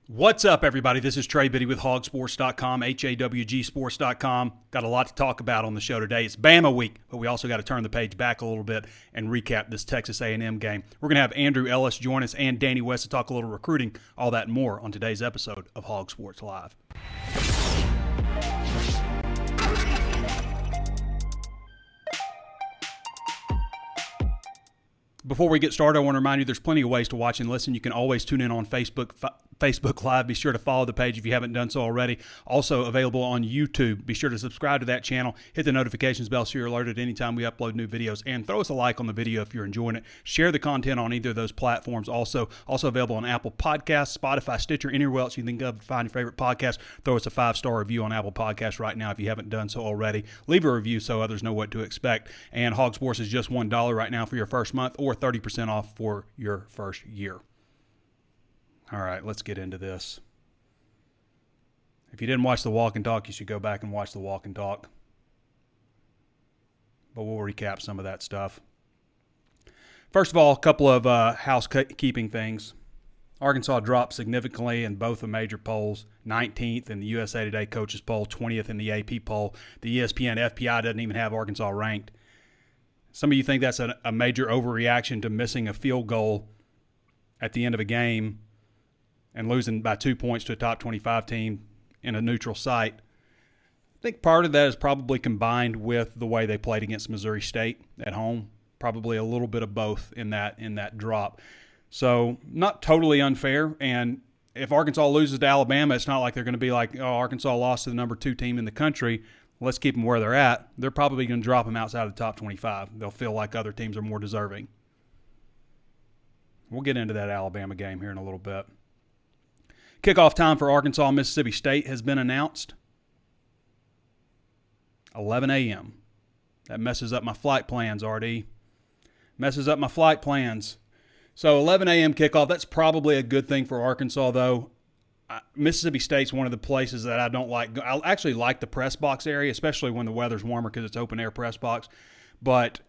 What's up, everybody? This is Trey Biddy with HawgSports.com, HawgSports.com. Got a lot to talk about on the show today. It's Bama week, but we also got to turn the page back a little bit and recap this Texas A&M game. We're going to have Andrew Ellis join us and Danny West to talk a little recruiting, all that and more on today's episode of Hog Sports Live. Before we get started, I want to remind you there's plenty of ways to watch and listen. You can always tune in on Facebook Live. Be sure to follow the page if you haven't done so already. Also available on YouTube. Be sure to subscribe to that channel. Hit the notifications bell so you're alerted anytime we upload new videos. And throw us a like on the video if you're enjoying it. Share the content on either of those platforms. Also available on Apple Podcasts, Spotify, Stitcher, anywhere else you think of to find your favorite podcast. Throw us a 5-star review on Apple Podcasts right now if you haven't done so already. Leave a review so others know what to expect. And Hog Sports is just $1 right now for your first month, or 30% off for your first year. All right, let's get into this. If you didn't watch the walk and talk, you should go back and watch the walk and talk. But we'll recap some of that stuff. First of all, a couple of housekeeping things. Arkansas dropped significantly in both the major polls, 19th in the USA Today Coaches Poll, 20th in the AP poll. The ESPN FPI doesn't even have Arkansas ranked. Some of you think that's a major overreaction to missing a field goal at the end of a game and losing by 2 points to a top 25 team in a neutral site. I think part of that is probably combined with the way they played against Missouri State at home. Probably a little bit of both in that drop. So not totally unfair. And if Arkansas loses to Alabama, it's not like they're going to be like, oh, Arkansas lost to the number 2 team in the country. Let's keep them where they're at. They're probably going to drop them outside of the top 25. They'll feel like other teams are more deserving. We'll get into that Alabama game here in a little bit. Kickoff time for Arkansas-Mississippi State has been announced. 11 a.m. That messes up my flight plans, RD. Messes up my flight plans. So 11 a.m. kickoff, that's probably a good thing for Arkansas, though. Mississippi State's one of the places that I don't like. I actually like the press box area, especially when the weather's warmer because it's open-air press box. But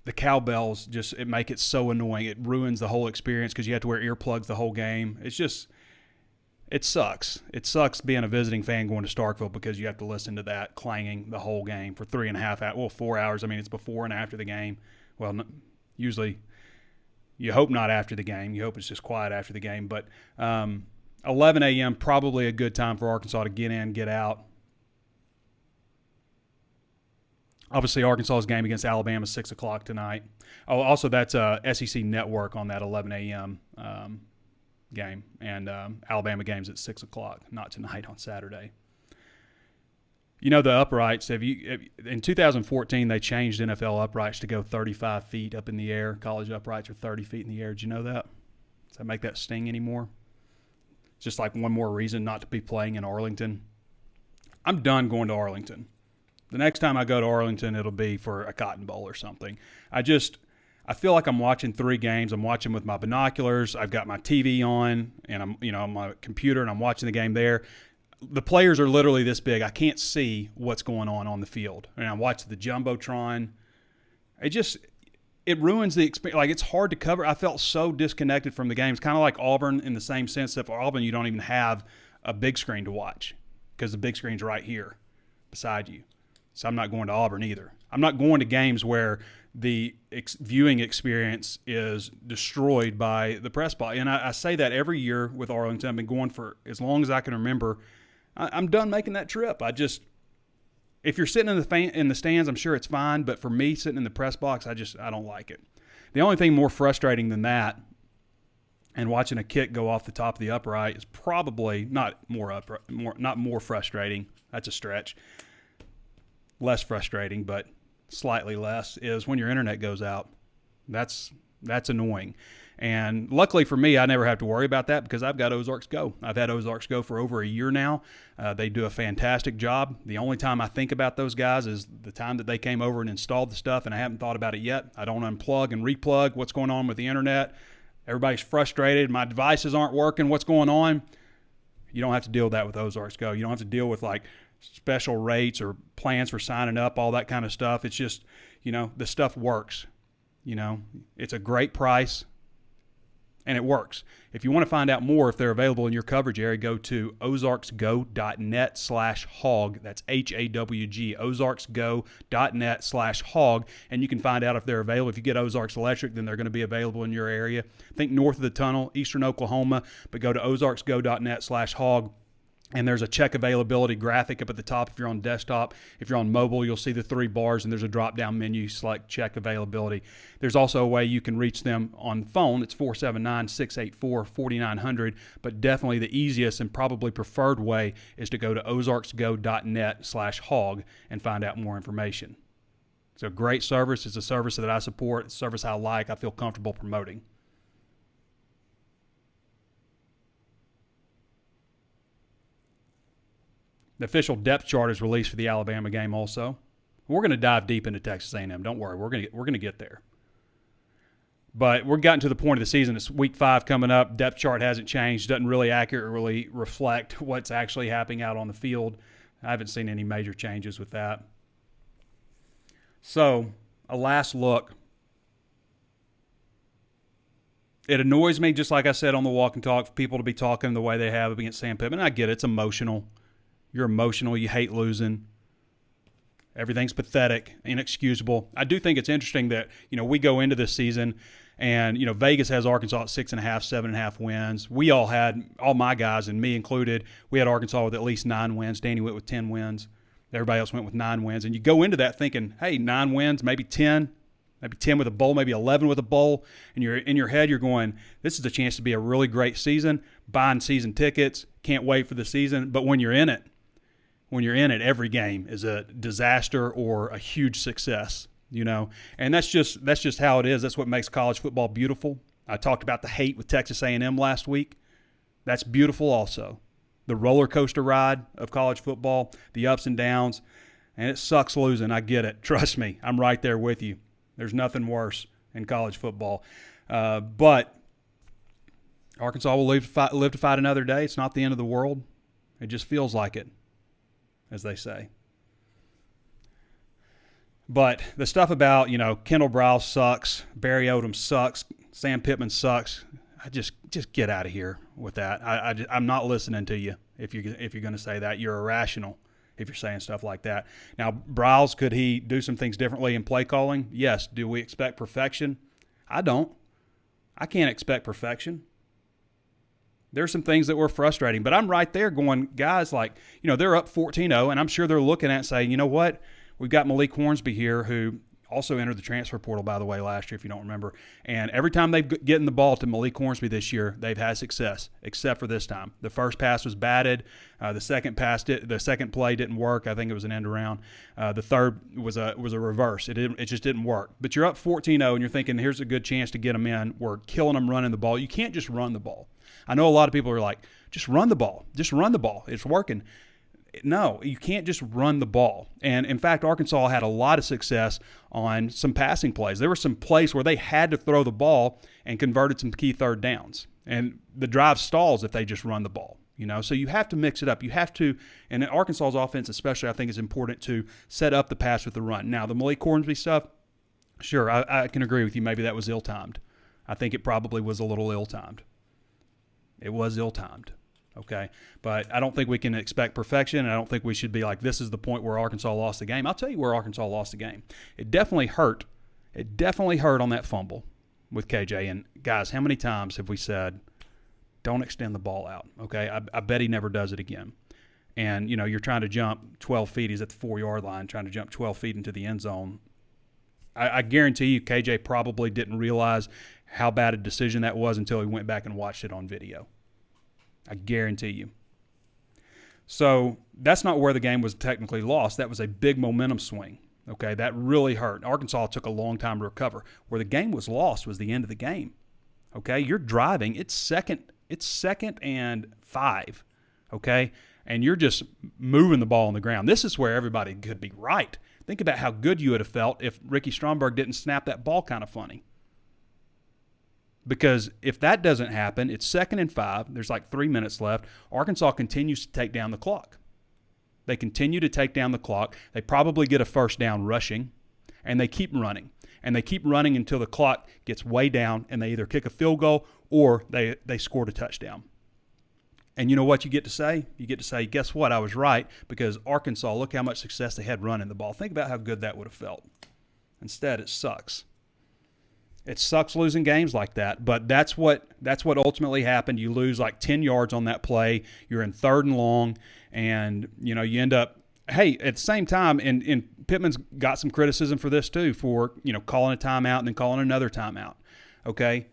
the cowbells it make it so annoying. It ruins the whole experience because you have to wear earplugs the whole game. It sucks. It sucks being a visiting fan going to Starkville because you have to listen to that clanging the whole game for 4 hours. I mean, it's before and after the game. Well, usually you hope not after the game. You hope it's just quiet after the game. But 11 a.m. probably a good time for Arkansas to get in, get out. Obviously, Arkansas's game against Alabama is 6 o'clock tonight. Oh, also, that's SEC Network on that 11 a.m. Game. And Alabama game's at 6 o'clock, not tonight, on Saturday. You know, the uprights, in 2014, they changed NFL uprights to go 35 feet up in the air. College uprights are 30 feet in the air. Did you know that? Does that make that sting anymore? It's just like one more reason not to be playing in Arlington. I'm done going to Arlington. The next time I go to Arlington, it'll be for a Cotton Bowl or something. I feel like I'm watching 3 games. I'm watching with my binoculars. I've got my TV on, and I'm on my computer, and I'm watching the game there. The players are literally this big. I can't see what's going on the field. And I watch the Jumbotron. It ruins the experience. Like, it's hard to cover. I felt so disconnected from the game. It's kind of like Auburn in the same sense that for Auburn, you don't even have a big screen to watch because the big screen's right here beside you. So I'm not going to Auburn either. I'm not going to games where the viewing experience is destroyed by the press box. And I say that every year with Arlington. I've been going for as long as I can remember. I'm done making that trip. If you're sitting in the stands, I'm sure it's fine. But for me, sitting in the press box, I don't like it. The only thing more frustrating than that, and watching a kick go off the top of the upright, is probably not more frustrating. That's a stretch. Less frustrating, but slightly less, is when your internet goes out. That's annoying. And luckily for me, I never have to worry about that because I've got Ozarks Go. I've had Ozarks Go for over a year now. They do a fantastic job. The only time I think about those guys is the time that they came over and installed the stuff, and I haven't thought about it yet. I don't unplug and replug. What's going on with the internet? Everybody's frustrated. My devices aren't working. What's going on? You don't have to deal with that with Ozarks Go. You don't have to deal with like special rates or plans for signing up, all that kind of stuff. It's just, the stuff works. It's a great price. And it works. If you want to find out more, if they're available in your coverage area, go to ozarksgo.net/hog. That's HAWG, ozarksgo.net/hog. And you can find out if they're available. If you get Ozarks Electric, then they're going to be available in your area. Think north of the tunnel, eastern Oklahoma, but go to ozarksgo.net/hog. And there's a check availability graphic up at the top if you're on desktop. If you're on mobile, you'll see the 3 bars, and there's a drop-down menu. You select check availability. There's also a way you can reach them on phone. It's 479-684-4900. But definitely the easiest and probably preferred way is to go to ozarksgo.net/hog and find out more information. It's a great service. It's a service that I support. It's a service I like. I feel comfortable promoting. The official depth chart is released for the Alabama game also. We're going to dive deep into Texas A&M. Don't worry. We're going to get there. But we're gotten to the point of the season. It's week 5 coming up. Depth chart hasn't changed. Doesn't really accurately reflect what's actually happening out on the field. I haven't seen any major changes with that. So, a last look. It annoys me, just like I said on the walk and talk, for people to be talking the way they have against Sam Pittman. I get it. It's emotional. You're emotional. You hate losing. Everything's pathetic, inexcusable. I do think it's interesting that, we go into this season and, Vegas has Arkansas at 6.5, 7.5 wins. We all my guys and me included, we had Arkansas with at least 9 wins. Danny went with 10 wins. Everybody else went with 9 wins. And you go into that thinking, hey, 9 wins, maybe 10 with a bowl, maybe 11 with a bowl. And you're in your head, you're going, this is a chance to be a really great season, buying season tickets, can't wait for the season. But when you're in it, every game is a disaster or a huge success, and that's just how it is. That's what makes college football beautiful. I talked about the hate with Texas A&M last week. That's beautiful also. The roller coaster ride of college football, the ups and downs, and it sucks losing. I get it. Trust me, I'm right there with you. There's nothing worse in college football. But Arkansas will live to fight another day. It's not the end of the world. It just feels like it, as they say. But the stuff about, Kendall Browse sucks, Barry Odom sucks, Sam Pittman sucks, I just get out of here with that. I'm not listening to you if you're going to say that. You're irrational if you're saying stuff like that. Now, Browse, could he do some things differently in play calling? Yes. Do we expect perfection? I don't. I can't expect perfection. There's some things that were frustrating, but I'm right there going, guys, they're up 14-0, and I'm sure they're looking at it saying, you know what? We've got Malik Hornsby here, who also entered the transfer portal, by the way, last year, if you don't remember. And every time they've gotten the ball to Malik Hornsby this year, they've had success, except for this time. The first pass was batted. The second play didn't work. I think it was an end around. The third was a reverse. It just didn't work. But you're up 14-0, and you're thinking, here's a good chance to get them in. We're killing them running the ball. You can't just run the ball. I know a lot of people are like, just run the ball. Just run the ball. It's working. No, you can't just run the ball. And, in fact, Arkansas had a lot of success on some passing plays. There were some plays where they had to throw the ball and converted some key third downs. And the drive stalls if they just run the ball. So you have to mix it up. You have to, and in Arkansas's offense especially, I think it's important to set up the pass with the run. Now, the Malik Hornsby stuff, sure, I can agree with you. Maybe that was ill-timed. I think it probably was a little ill-timed. It was ill-timed, okay? But I don't think we can expect perfection, and I don't think we should be like, this is the point where Arkansas lost the game. I'll tell you where Arkansas lost the game. It definitely hurt. It definitely hurt on that fumble with KJ. And, guys, how many times have we said, don't extend the ball out, okay? I bet he never does it again. And, you're trying to jump 12 feet. He's at the 4-yard line trying to jump 12 feet into the end zone. I guarantee you KJ probably didn't realize how bad a decision that was until he went back and watched it on video. I guarantee you. So that's not where the game was technically lost. That was a big momentum swing. Okay, that really hurt. Arkansas took a long time to recover. Where the game was lost was the end of the game. Okay, you're driving. It's second and 5. Okay, and you're just moving the ball on the ground. This is where everybody could be right. Think about how good you would have felt if Ricky Stromberg didn't snap that ball kind of funny. Because if that doesn't happen, it's 2nd and 5. There's 3 minutes left. Arkansas continues to take down the clock. They continue to take down the clock. They probably get a first down rushing. And they keep running. And they keep running until the clock gets way down and they either kick a field goal or they scored a touchdown. And you know what you get to say? You get to say, guess what? I was right, because Arkansas, look how much success they had running the ball. Think about how good that would have felt. Instead, it sucks. It sucks losing games like that, but that's what ultimately happened. You lose like 10 yards on that play. You're in 3rd and long, and you end up, hey, at the same time, and Pittman's got some criticism for this too, for calling a timeout and then calling another timeout. Okay?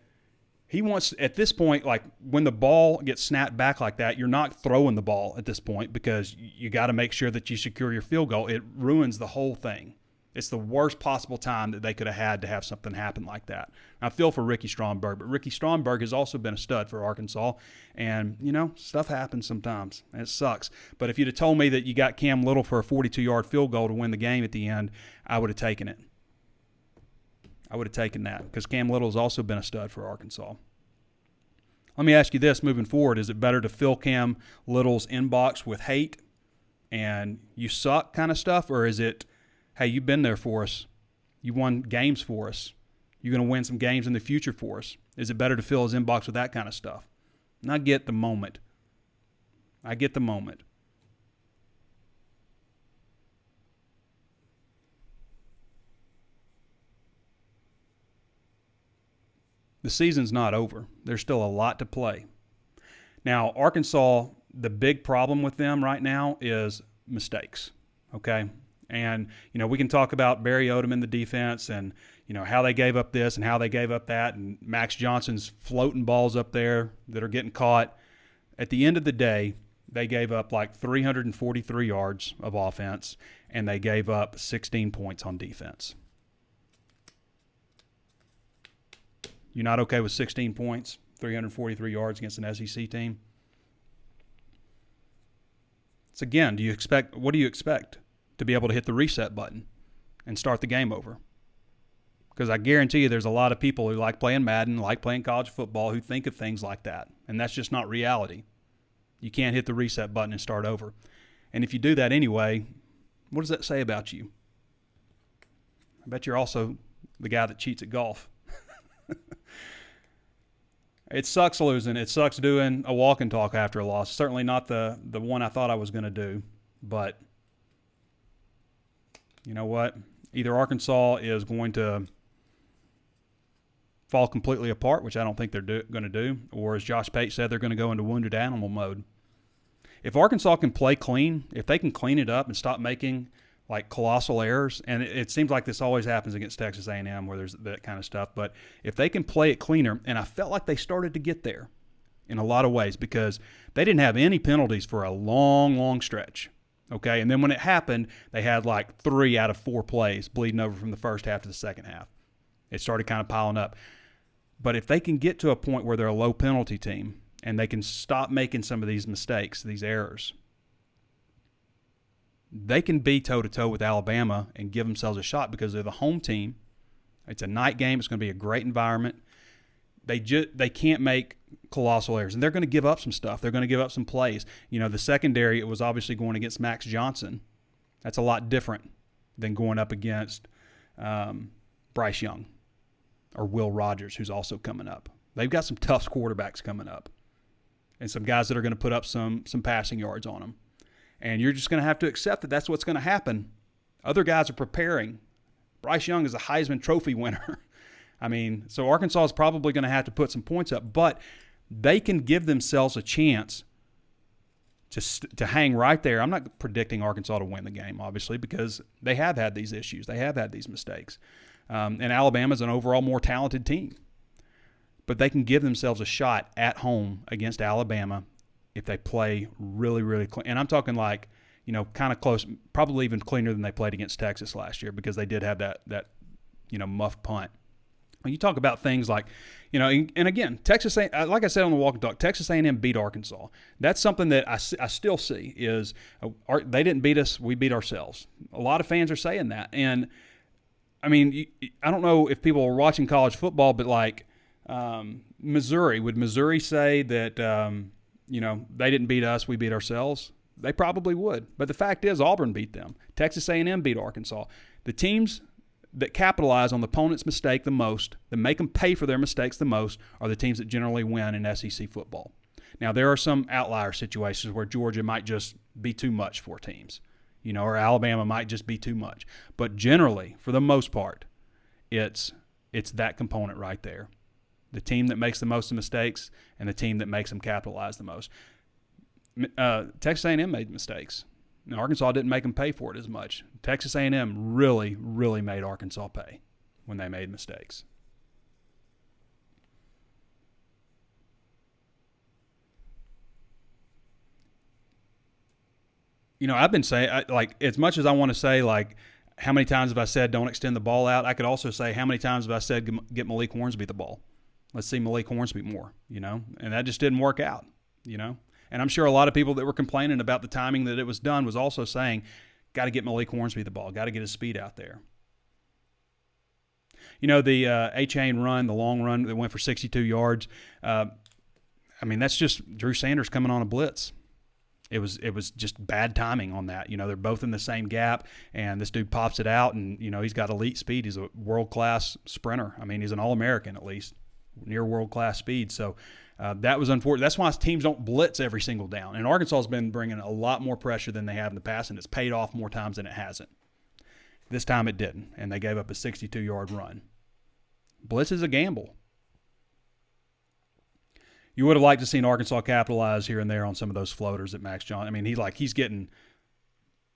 He wants, at this point, like when the ball gets snapped back like that, you're not throwing the ball at this point, because you got to make sure that you secure your field goal. It ruins the whole thing. It's the worst possible time that they could have had to have something happen like that. I feel for Ricky Stromberg, but Ricky Stromberg has also been a stud for Arkansas, and stuff happens sometimes, and it sucks. But if you'd have told me that you got Cam Little for a 42-yard field goal to win the game at the end, I would have taken it. I would have taken that, because Cam Little has also been a stud for Arkansas. Let me ask you this moving forward. Is it better to fill Cam Little's inbox with hate and you suck kind of stuff, or is it, hey, you've been there for us, you won games for us, you're going to win some games in the future for us? Is it better to fill his inbox with that kind of stuff? And I get the moment. The season's not over. There's still a lot to play. Now, Arkansas, the big problem with them right now is mistakes, okay? And, we can talk about Barry Odom in the defense and, how they gave up this and how they gave up that, and Max Johnson's floating balls up there that are getting caught. At the end of the day, they gave up like 343 yards of offense, and they gave up 16 points on defense. You're not okay with 16 points, 343 yards against an SEC team? So again, what do you expect? To be able to hit the reset button and start the game over? Because I guarantee you there's a lot of people who like playing Madden, like playing college football, who think of things like that. And that's just not reality. You can't hit the reset button and start over. And if you do that anyway, what does that say about you? I bet you're also the guy that cheats at golf. It sucks losing. It sucks doing a walk and talk after a loss. Certainly not the one I thought I was going to do. But you know what? Either Arkansas is going to fall completely apart, which I don't think they're going to do, or as Josh Pate said, they're going to go into wounded animal mode. If Arkansas can play clean, if they can clean it up and stop making like colossal errors, and it seems like this always happens against Texas A&M where there's that kind of stuff, but if they can play it cleaner, and I felt like they started to get there in a lot of ways, because they didn't have any penalties for a long, long stretch. Okay, and then when it happened, they had like 3 out of 4 plays bleeding over from the first half to the second half. It started kind of piling up. But if they can get to a point where they're a low penalty team and they can stop making some of these mistakes, these errors, they can be toe-to-toe with Alabama and give themselves a shot, because they're the home team. It's a night game. It's going to be a great environment. They can't make colossal errors, and they're going to give up some stuff. They're going to give up some plays. The secondary, it was obviously going against Max Johnson. That's a lot different than going up against Bryce Young or Will Rogers, who's also coming up. They've got some tough quarterbacks coming up and some guys that are going to put up some passing yards on them. And you're just going to have to accept that that's what's going to happen. Other guys are preparing. Bryce Young is a Heisman Trophy winner. So Arkansas is probably going to have to put some points up, but they can give themselves a chance to hang right there. I'm not predicting Arkansas to win the game, obviously, because they have had these issues. They have had these mistakes. And Alabama's an overall more talented team. But they can give themselves a shot at home against Alabama if they play really, really clean. And I'm talking like, kind of close, probably even cleaner than they played against Texas last year, because they did have that muffed punt. When you talk about things like, and again, Texas, like I said on the walk and talk, Texas A&M beat Arkansas. That's something that I still see is they didn't beat us, we beat ourselves. A lot of fans are saying that. And, I don't know if people are watching college football, but like Missouri, would Missouri say that, they didn't beat us, we beat ourselves? They probably would. But the fact is Auburn beat them. Texas A&M beat Arkansas. The teams that capitalize on the opponent's mistake the most, that make them pay for their mistakes the most, are the teams that generally win in SEC football. Now, there are some outlier situations where Georgia might just be too much for teams, or Alabama might just be too much. But generally, for the most part, it's that component right there. The team that makes the most of mistakes and the team that makes them capitalize the most. Texas A&M made mistakes. Now, Arkansas didn't make them pay for it as much. Texas A&M really, really made Arkansas pay when they made mistakes. I've been saying, as much as I want to say, how many times have I said don't extend the ball out, I could also say how many times have I said get Malik Hornsby the ball. Let's see Malik Hornsby more, and that just didn't work out, And I'm sure a lot of people that were complaining about the timing that it was done was also saying, got to get Malik Hornsby the ball, got to get his speed out there. The A-chain run, the long run that went for 62 yards, that's just Drew Sanders coming on a blitz. It was just bad timing on that. They're both in the same gap, and this dude pops it out, and, he's got elite speed. He's a world-class sprinter. He's an All-American at least, near world-class speed. So that was unfortunate. That's why teams don't blitz every single down. And Arkansas has been bringing a lot more pressure than they have in the past, and it's paid off more times than it hasn't. This time it didn't, and they gave up a 62-yard run. Blitz is a gamble. You would have liked to seen Arkansas capitalize here and there on some of those floaters that Max Johnson. He's getting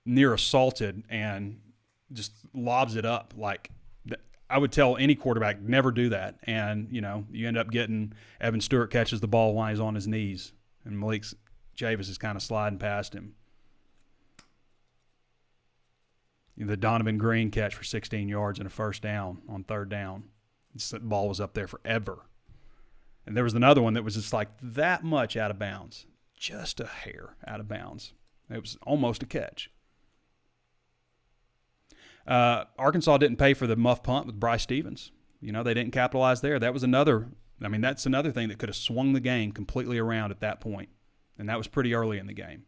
near assaulted and just lobs it up. I would tell any quarterback, never do that. And, you end up getting Evan Stewart catches the ball while he's on his knees, and Malik Chavis is kind of sliding past him. The Donovan Green catch for 16 yards and a first down on third down. The ball was up there forever. And there was another one that was just that much out of bounds, just a hair out of bounds. It was almost a catch. Arkansas didn't pay for the muff punt with Bryce Stevens. They didn't capitalize there. That was that's another thing that could have swung the game completely around at that point. And that was pretty early in the game.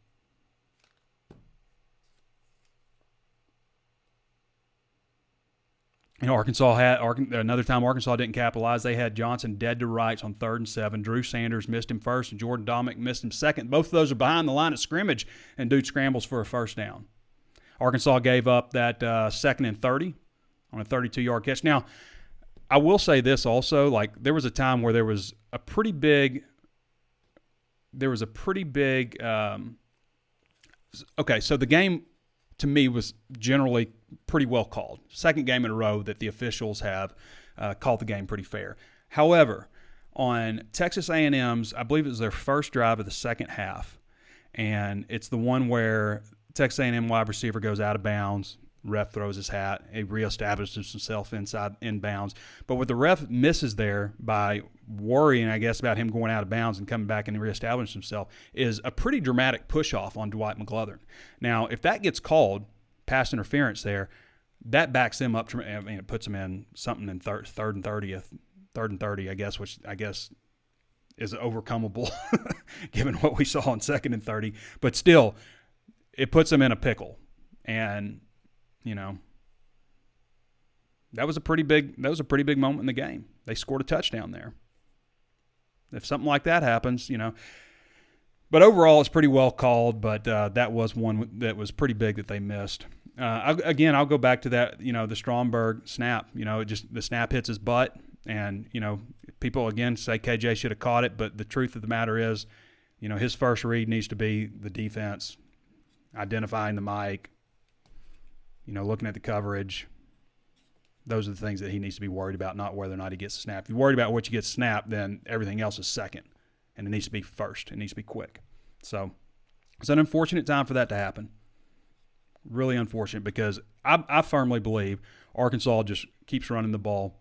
Another time Arkansas didn't capitalize. They had Johnson dead to rights on 3rd and 7. Drew Sanders missed him first, and Jordan Dominic missed him second. Both of those are behind the line of scrimmage, and dude scrambles for a first down. Arkansas gave up that 2nd and 30 on a 32-yard catch. Now, I will say this also: there was a time where there was a pretty big. So the game, to me, was generally pretty well called. Second game in a row that the officials have called the game pretty fair. However, on Texas A&M's, I believe it was their first drive of the second half, and it's the one where Texas A&M wide receiver goes out of bounds. Ref throws his hat. He reestablishes himself in bounds. But what the ref misses there by worrying, I guess, about him going out of bounds and coming back and reestablishing himself is a pretty dramatic push-off on Dwight McGlothern. Now, if that gets called, pass interference there, that backs them up. It puts them in something in third and 30, I guess, which I guess is overcomable given what we saw on 2nd and 30. But still, it puts them in a pickle. And that was a pretty big moment in the game. They scored a touchdown there. If something like that happens, But overall, it's pretty well called, but that was one that was pretty big that they missed. I'll go back to that, the Stromberg snap. The snap hits his butt, and, people, again, say KJ should have caught it, but the truth of the matter is, his first read needs to be the defense, identifying the mic, looking at the coverage. Those are the things that he needs to be worried about, not whether or not he gets snapped. If you're worried about what you get snapped, then everything else is second, and it needs to be first. It needs to be quick. So it's an unfortunate time for that to happen. Really unfortunate, because I firmly believe Arkansas just keeps running the ball,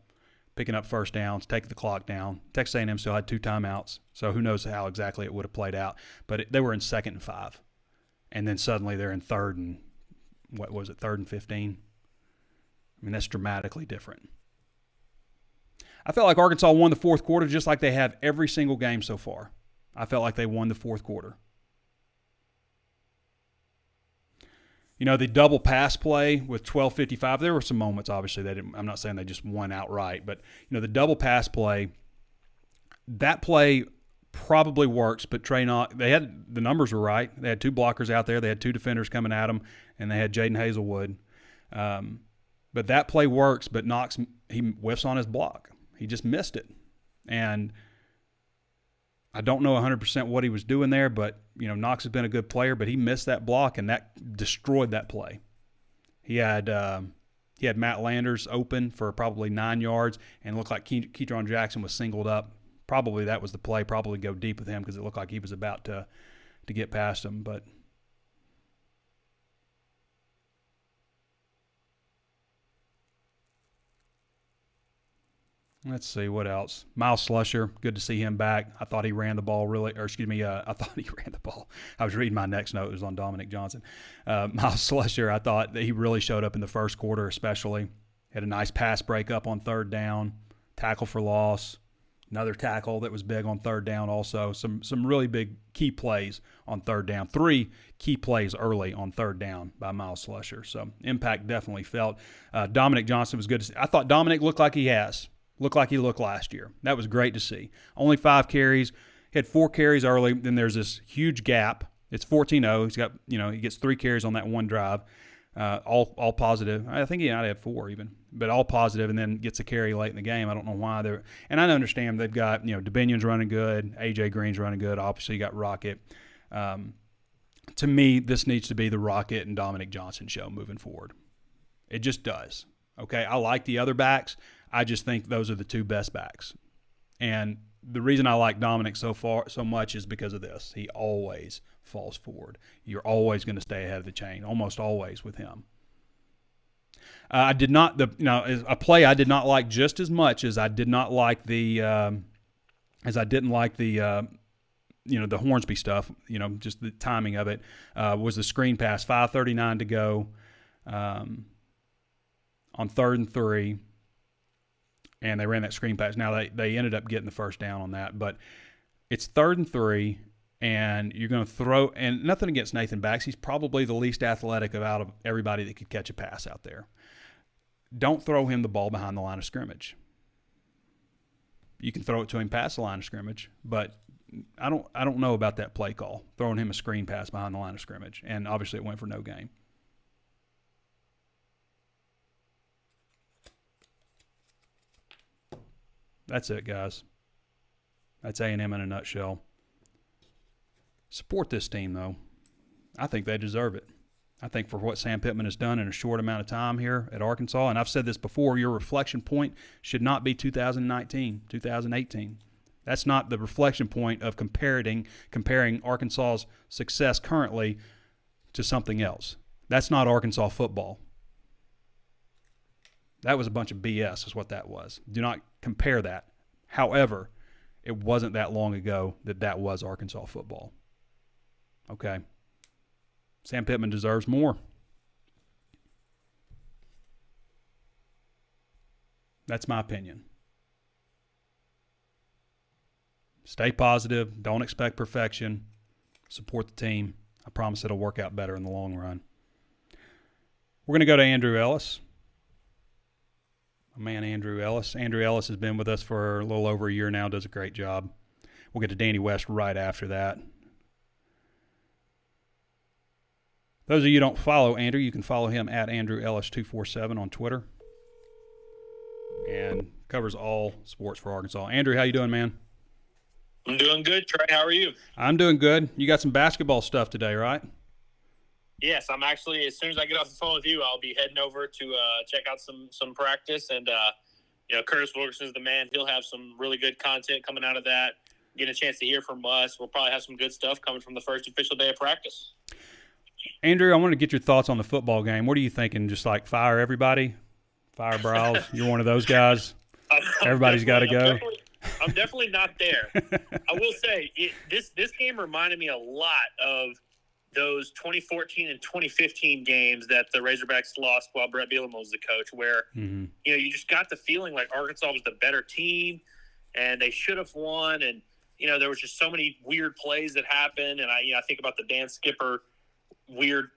picking up first downs, taking the clock down. Texas A&M still had 2 timeouts, so who knows how exactly it would have played out. But they were in 2nd and 5, and then suddenly they're in 3rd and – what was it, 3rd and 15? That's dramatically different. I felt like Arkansas won the fourth quarter just like they have every single game so far. I felt like they won the fourth quarter. The double pass play with 12:55, there were some moments, obviously, I'm not saying they just won outright, but, the double pass play, that play probably works, but the numbers were right. They had 2 blockers out there. They had 2 defenders coming at them, and they had Jaden Hazelwood. But that play works, but Knox, he whiffs on his block. He just missed it. And I don't know 100% what he was doing there, but, Knox has been a good player, but he missed that block, and that destroyed that play. He had Matt Landers open for probably 9 yards, and it looked like Keetron Jackson was singled up. Probably that was the play, probably go deep with him because it looked like he was about to get past him. But let's see what else. Miles Slusher, good to see him back. I thought he ran the ball I thought he ran the ball. I was reading my next note. It was on Dominic Johnson. Miles Slusher, I thought that he really showed up in the first quarter especially. Had a nice pass breakup on 3rd down, tackle for loss. Another tackle that was big on 3rd down also. Some really big key plays on 3rd down. 3 key plays early on 3rd down by Miles Slusher. So impact definitely felt. Dominic Johnson was good to see. I thought Dominic looked like he looked last year. That was great to see. Only 5 carries. He had 4 carries early. Then there's this huge gap. It's 14-0. He's got, he gets 3 carries on that one drive. All positive. I think he might have 4 even, but all positive, and then gets a carry late in the game. I don't know why they're – and I understand they've got, DeBinion's running good, A.J. Green's running good. Obviously, you got Rocket. To me, this needs to be the Rocket and Dominic Johnson show moving forward. It just does. Okay, I like the other backs. I just think those are the 2 best backs. And the reason I like Dominic so much is because of this. He always falls forward. You're always going to stay ahead of the chain, almost always with him. I did not a play I did not like just as much as I did not like the the Hornsby stuff. Just the timing of it was the screen pass. 5:39 to go on 3rd and 3. And they ran that screen pass. Now, they ended up getting the first down on that. But it's 3rd and 3, and you're going to throw – and nothing against Nathan Bax. He's probably the least athletic out of everybody that could catch a pass out there. Don't throw him the ball behind the line of scrimmage. You can throw it to him past the line of scrimmage, but I don't know about that play call, throwing him a screen pass behind the line of scrimmage. And obviously it went for no gain. That's it, guys. That's A&M in a nutshell. Support this team, though. I think they deserve it. I think for what Sam Pittman has done in a short amount of time here at Arkansas, and I've said this before, your reflection point should not be 2019, 2018. That's not the reflection point of comparing Arkansas's success currently to something else. That's not Arkansas football. That was a bunch of BS is what that was. Do not compare that. However, it wasn't that long ago that was Arkansas football. Okay? Sam Pittman deserves more. That's my opinion. Stay positive. Don't expect perfection. Support the team. I promise it'll work out better in the long run. We're going to go to Andrew Ellis. My man, Andrew Ellis. Andrew Ellis has been with us for a little over a year now, does a great job. We'll get to Danny West right after that. Those of you who don't follow Andrew, you can follow him at Andrew Ellis247 on Twitter. And covers all sports for Arkansas. Andrew, how you doing, man? I'm doing good, Trey. How are you? I'm doing good. You got some basketball stuff today, right? Yes, I'm actually, as soon as I get off the phone with you, I'll be heading over to check out some practice. And, Curtis Wilkerson's the man. He'll have some really good content coming out of that. Get a chance to hear from us. We'll probably have some good stuff coming from the first official day of practice. Andrew, I want to get your thoughts on the football game. What are you thinking? Just like fire everybody? Fire Browse? You're one of those guys? Everybody's got to go? I'm definitely not there. I will say, this game reminded me a lot of those 2014 and 2015 games that the Razorbacks lost while Brett Bielema was the coach, where you just got the feeling like Arkansas was the better team and they should have won. And there was just so many weird plays that happened. And I think about the Dan Skipper weird,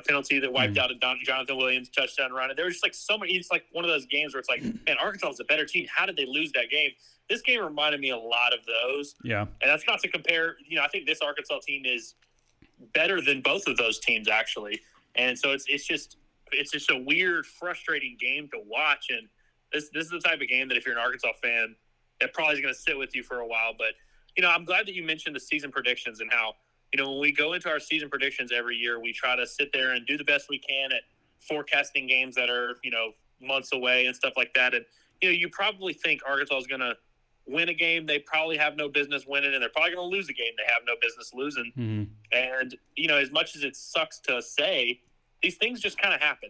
penalty that wiped out a Jonathan Williams touchdown run. And there was just like so many. It's like one of those games where it's like, man, Arkansas is a better team. How did they lose that game? This game reminded me a lot of those. Yeah. And that's not to compare. I think this Arkansas team is better than both of those teams, actually. And so it's just a weird, frustrating game to watch. And this is the type of game that if you're an Arkansas fan, that probably is going to sit with you for a while. But, I'm glad that you mentioned the season predictions and how, when we go into our season predictions every year, we try to sit there and do the best we can at forecasting games that are, months away and stuff like that. And, you probably think Arkansas is going to win a game they probably have no business winning, and they're probably going to lose a game they have no business losing. Mm-hmm. And, as much as it sucks to say, these things just kind of happen,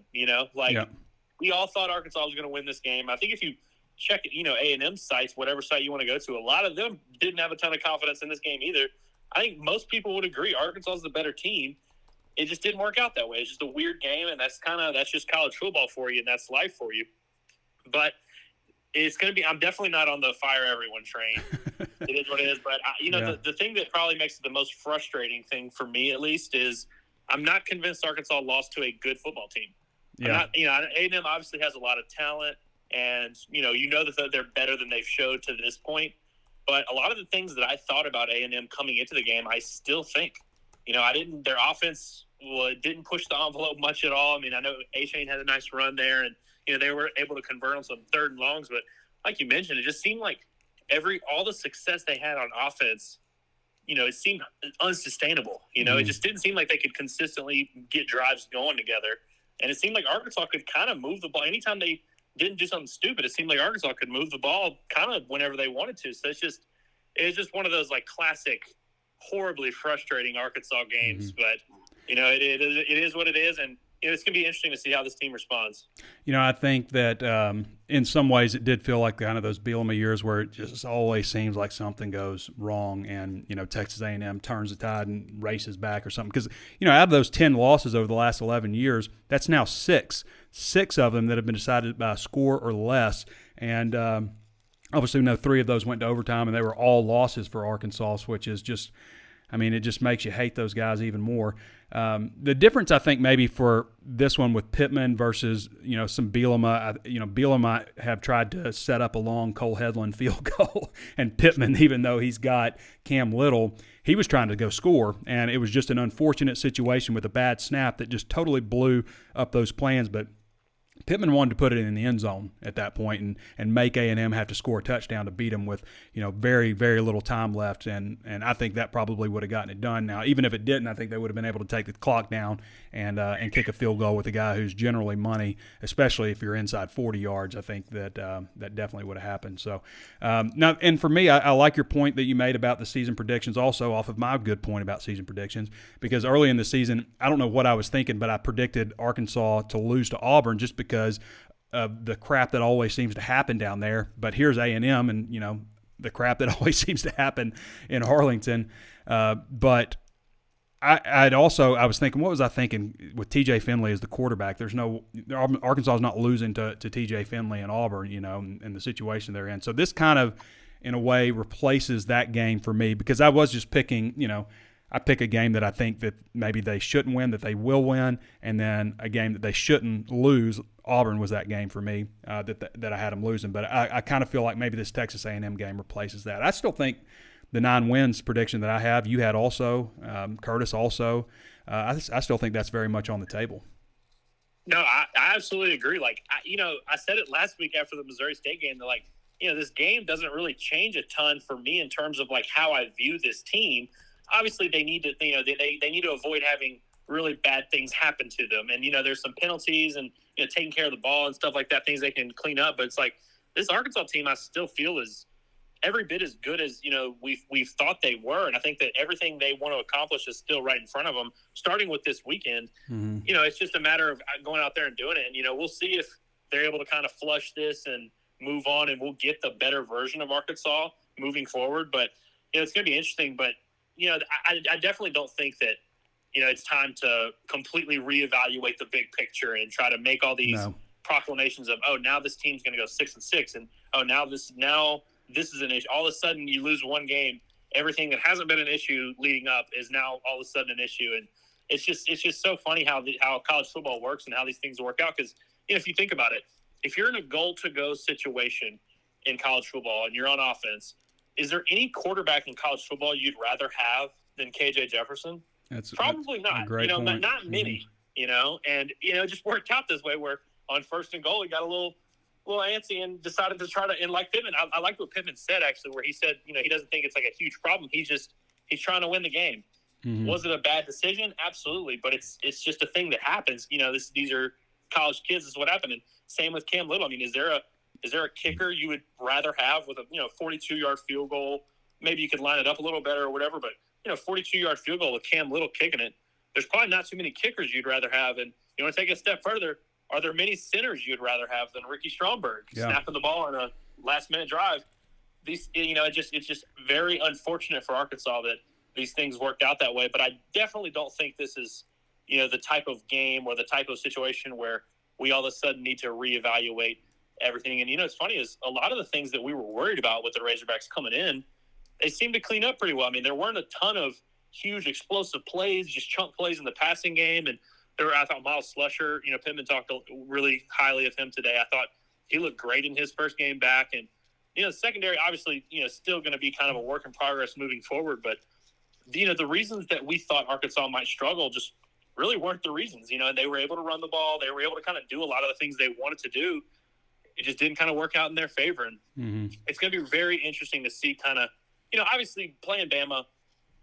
We all thought Arkansas was going to win this game. I think if you check it, A&M sites, whatever site you want to go to, a lot of them didn't have a ton of confidence in this game either. I think most people would agree Arkansas is the better team. It just didn't work out that way. It's just a weird game, and that's just college football for you, and that's life for you. But it's going to be – I'm definitely not on the fire everyone train. It is what it is. But, the thing that probably makes it the most frustrating thing for me at least is I'm not convinced Arkansas lost to a good football team. Yeah. A&M obviously has a lot of talent, and, that they're better than they've showed to this point. But a lot of the things that I thought about A&M coming into the game, I still think. Their offense didn't push the envelope much at all. I mean, I know A-Chain had a nice run there, and, they were able to convert on some third and longs. But like you mentioned, it just seemed like all the success they had on offense, it seemed unsustainable. It just didn't seem like they could consistently get drives going together. And it seemed like Arkansas could kind of move the ball. Anytime they didn't do something stupid, it seemed like Arkansas could move the ball kind of whenever they wanted to. So it's just one of those like classic, horribly frustrating Arkansas games. Mm-hmm. But, it is what it is. And, it's going to be interesting to see how this team responds. I think that in some ways it did feel like kind of those Bielema years where it just always seems like something goes wrong and, Texas A&M turns the tide and races back or something. Because, out of those 10 losses over the last 11 years, that's now 6 of them that have been decided by a score or less. And obviously, 3 of those went to overtime, and they were all losses for Arkansas, which is just – it just makes you hate those guys even more. The difference, I think, maybe for this one with Pittman versus, some Bielema, Bielema have tried to set up a long Cole Hedlund field goal, and Pittman, even though he's got Cam Little, he was trying to go score, and it was just an unfortunate situation with a bad snap that just totally blew up those plans. But Pittman wanted to put it in the end zone at that point and make A&M have to score a touchdown to beat them with, very, very little time left. And I think that probably would have gotten it done. Now, even if it didn't, I think they would have been able to take the clock down and kick a field goal with a guy who's generally money, especially if you're inside 40 yards. I think that that definitely would have happened. So now, and for me, I like your point that you made about the season predictions also off of my good point about season predictions, because early in the season, I don't know what I was thinking, but I predicted Arkansas to lose to Auburn just because of the crap that always seems to happen down there. But here's A&M and, the crap that always seems to happen in Arlington. But I was thinking, what was I thinking with TJ Finley as the quarterback? Arkansas is not losing to TJ Finley and Auburn, in the situation they're in. So this kind of, in a way, replaces that game for me, because I was just picking, I pick a game that I think that maybe they shouldn't win, that they will win, and then a game that they shouldn't lose. Auburn was that game for me that I had them losing. But I kind of feel like maybe this Texas A&M game replaces that. I still think the 9 wins prediction that I have, you had also, Curtis also, I still think that's very much on the table. No, I absolutely agree. Like, I said it last week after the Missouri State game. They're like, this game doesn't really change a ton for me in terms of like how I view this team. Obviously, they need to, they need to avoid having really bad things happen to them. And, there's some penalties and, taking care of the ball and stuff like that, things they can clean up. But it's like this Arkansas team, I still feel is every bit as good as, we've thought they were. And I think that everything they want to accomplish is still right in front of them, starting with this weekend. Mm-hmm. It's just a matter of going out there and doing it. And, we'll see if they're able to kind of flush this and move on, and we'll get the better version of Arkansas moving forward. But, it's going to be interesting. But, I definitely don't think that, it's time to completely reevaluate the big picture and try to make all these proclamations of, oh, now this team's going to go 6-6, and now this is an issue. All of a sudden, you lose one game, everything that hasn't been an issue leading up is now all of a sudden an issue. And it's just so funny how college football works and how these things work out. Because if you think about it, if you're in a goal-to-go situation in college football and you're on offense, is there any quarterback in college football you'd rather have than KJ Jefferson? Probably not. Not many. And it just worked out this way where on first and goal he got a little antsy and decided to try to. And like Pittman, I liked what Pittman said actually, where he said he doesn't think it's like a huge problem. He's trying to win the game. Mm-hmm. Was it a bad decision? Absolutely, but it's just a thing that happens. These are college kids. This is what happened. And same with Cam Little. I mean, is there a kicker you would rather have with a 42-yard field goal? Maybe you could line it up a little better or whatever, but 42-yard field goal with Cam Little kicking it. There's probably not too many kickers you'd rather have. And you want to take a step further, are there many centers you'd rather have than Ricky Stromberg snapping the ball on a last-minute drive? It's just very unfortunate for Arkansas that these things worked out that way. But I definitely don't think this is, the type of game or the type of situation where we all of a sudden need to reevaluate everything. And, it's funny is a lot of the things that we were worried about with the Razorbacks coming in, they seemed to clean up pretty well. I mean, there weren't a ton of huge explosive plays, just chunk plays in the passing game. And I thought Miles Slusher, Pittman talked really highly of him today. I thought he looked great in his first game back. And, the secondary, obviously, still going to be kind of a work in progress moving forward. But, the reasons that we thought Arkansas might struggle just really weren't the reasons. They were able to run the ball. They were able to kind of do a lot of the things they wanted to do. It just didn't kind of work out in their favor. And It's going to be very interesting to see kind of, obviously playing Bama,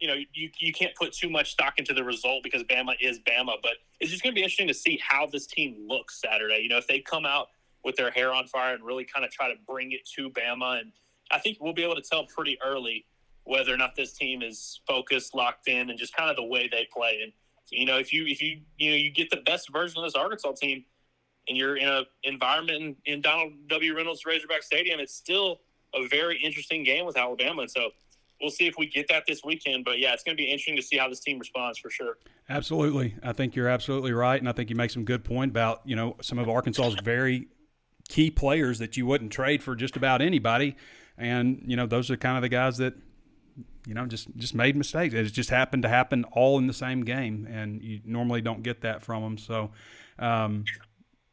you can't put too much stock into the result because Bama is Bama. But it's just going to be interesting to see how this team looks Saturday. If they come out with their hair on fire and really kind of try to bring it to Bama. And I think we'll be able to tell pretty early whether or not this team is focused, locked in, and just kind of the way they play. And, if you get the best version of this Arkansas team and you're in an environment in Donald W. Reynolds Razorback Stadium, it's still a very interesting game with Alabama. And so we'll see if we get that this weekend. But, yeah, it's going to be interesting to see how this team responds for sure. Absolutely. I think you're absolutely right, and I think you make some good point about, some of Arkansas's very key players that you wouldn't trade for just about anybody. And, those are kind of the guys that, just made mistakes. It just happened to happen all in the same game, and you normally don't get that from them. So,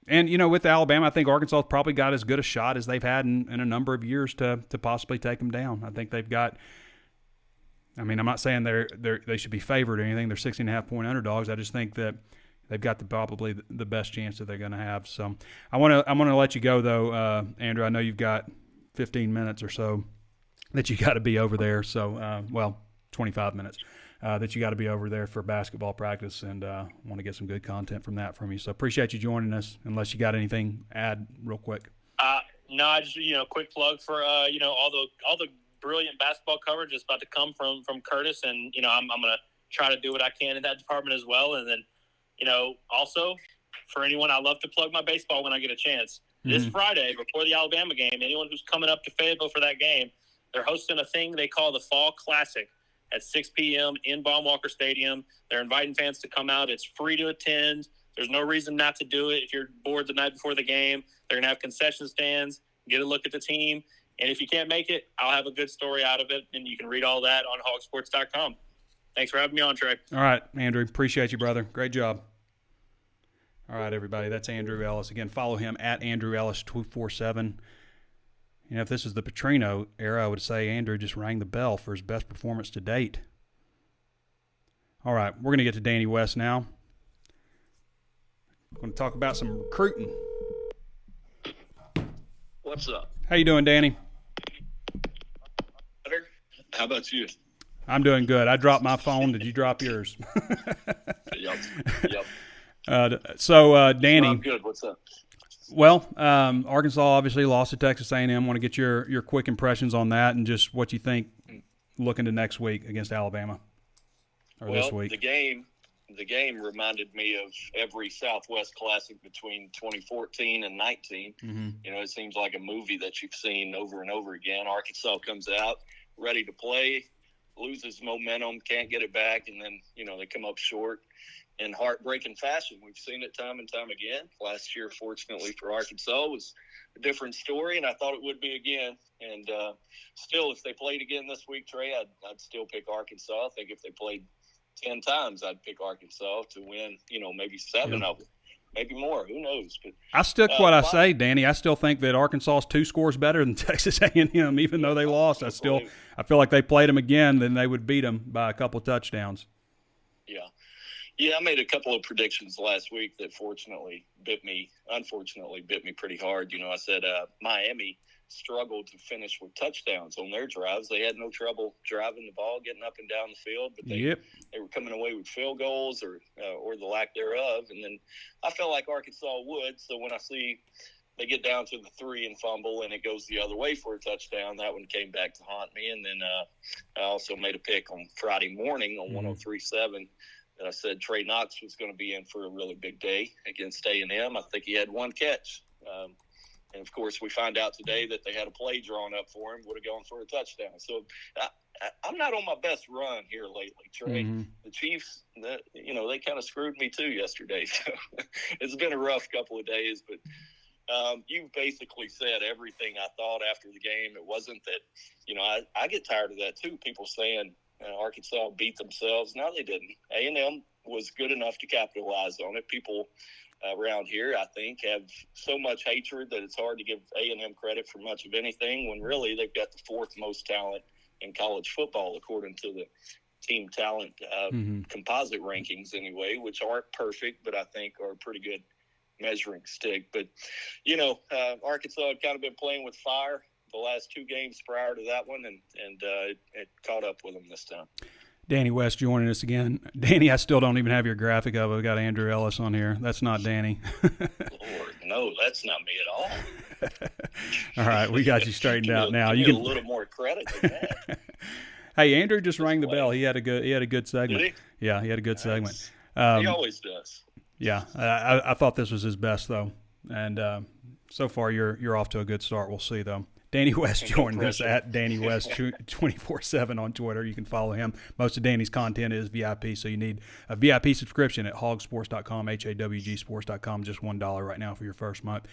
with Alabama, I think Arkansas probably got as good a shot as they've had in a number of years to possibly take them down. I think they've got – I'm not saying they should be favored or anything. They're 16.5-point underdogs. I just think that they've got probably the best chance that they're going to have. So I'm going to let you go, though, Andrew. I know you've got 15 minutes or so that you got to be over there. So, 25 minutes that you got to be over there for basketball practice, and want to get some good content from you. So appreciate you joining us. Unless you got anything, add real quick. No, I just quick plug for all the brilliant basketball coverage is about to come from Curtis, and I'm going to try to do what I can in that department as well. And then also for anyone, I love to plug my baseball when I get a chance. This Friday before the Alabama game, anyone who's coming up to Fayetteville for that game, they're hosting a thing they call the Fall Classic at 6 p.m. in Baum-Walker Stadium. They're inviting fans to come out. It's free to attend. There's no reason not to do it. If you're bored the night before the game, they're going to have concession stands, get a look at the team. And if you can't make it, I'll have a good story out of it, and you can read all that on HawgSports.com. Thanks for having me on, Trey. All right, Andrew. Appreciate you, brother. Great job. All right, everybody. That's Andrew Ellis. Again, follow him at Andrew Ellis 247. If this is the Petrino era, I would say Andrew just rang the bell for his best performance to date. All right, we're going to get to Danny West now. We're going to talk about some recruiting. What's up? How you doing, Danny? Better. How about you? I'm doing good. I dropped my phone. Did you drop yours? Yep. Danny. I'm good. What's up? Well, Arkansas obviously lost to Texas A&M. Want to get your quick impressions on that and just what you think looking to next week against Alabama this week. The game reminded me of every Southwest Classic between 2014 and 19. Mm-hmm. It seems like a movie that you've seen over and over again. Arkansas comes out ready to play, loses momentum, can't get it back, and then they come up short. In heartbreaking fashion. We've seen it time and time again. Last year, fortunately for Arkansas, was a different story, and I thought it would be again. And still, if they played again this week, Trey, I'd still pick Arkansas. I think if they played 10 times, I'd pick Arkansas to win, maybe 7 of them. Maybe more. Who knows? But I stick what I say, Danny. I still think that Arkansas is 2 scores better than Texas A&M, even though they lost. I feel like they played them again, then they would beat them by a couple of touchdowns. Yeah, I made a couple of predictions last week that unfortunately bit me pretty hard. I said Miami struggled to finish with touchdowns on their drives. They had no trouble driving the ball, getting up and down the field, but they were coming away with field goals or the lack thereof. And then I felt like Arkansas would. So when I see they get down to the 3 and fumble and it goes the other way for a touchdown, that one came back to haunt me. And then I also made a pick on Friday morning on 103.7 that I said Trey Knox was going to be in for a really big day against A&M. I think he had 1 catch. And, of course, we find out today that they had a play drawn up for him, would have gone for a touchdown. So I'm not on my best run here lately, Trey. Mm-hmm. The Chiefs, they kind of screwed me too yesterday. So it's been a rough couple of days. But you basically said everything I thought after the game. It wasn't that, I get tired of that too, people saying Arkansas beat themselves. No, they didn't. A&M was good enough to capitalize on it. People around here, I think, have so much hatred that it's hard to give A&M credit for much of anything when really they've got the 4th most talent in college football according to the team talent composite rankings anyway, which aren't perfect, but I think are a pretty good measuring stick. But, Arkansas had kind of been playing with fire the last 2 games prior to that one, and it caught up with them this time. Danny West joining us again. Danny, I still don't even have your graphic of it. We got Andrew Ellis on here. That's not Danny. Lord, no, that's not me at all. All right, we got you straightened out now. You get a little more credit than that. Hey, Andrew just rang the bell. He had a good segment. Did he? Yeah, he had a good segment. He always does. Yeah, I thought this was his best though, and so far you're off to a good start. We'll see though. Danny West joined us at Danny West 24/7 on Twitter. You can follow him. Most of Danny's content is VIP, so you need a VIP subscription at HawgSports.com, HAWGsports.com. Just $1 right now for your first month.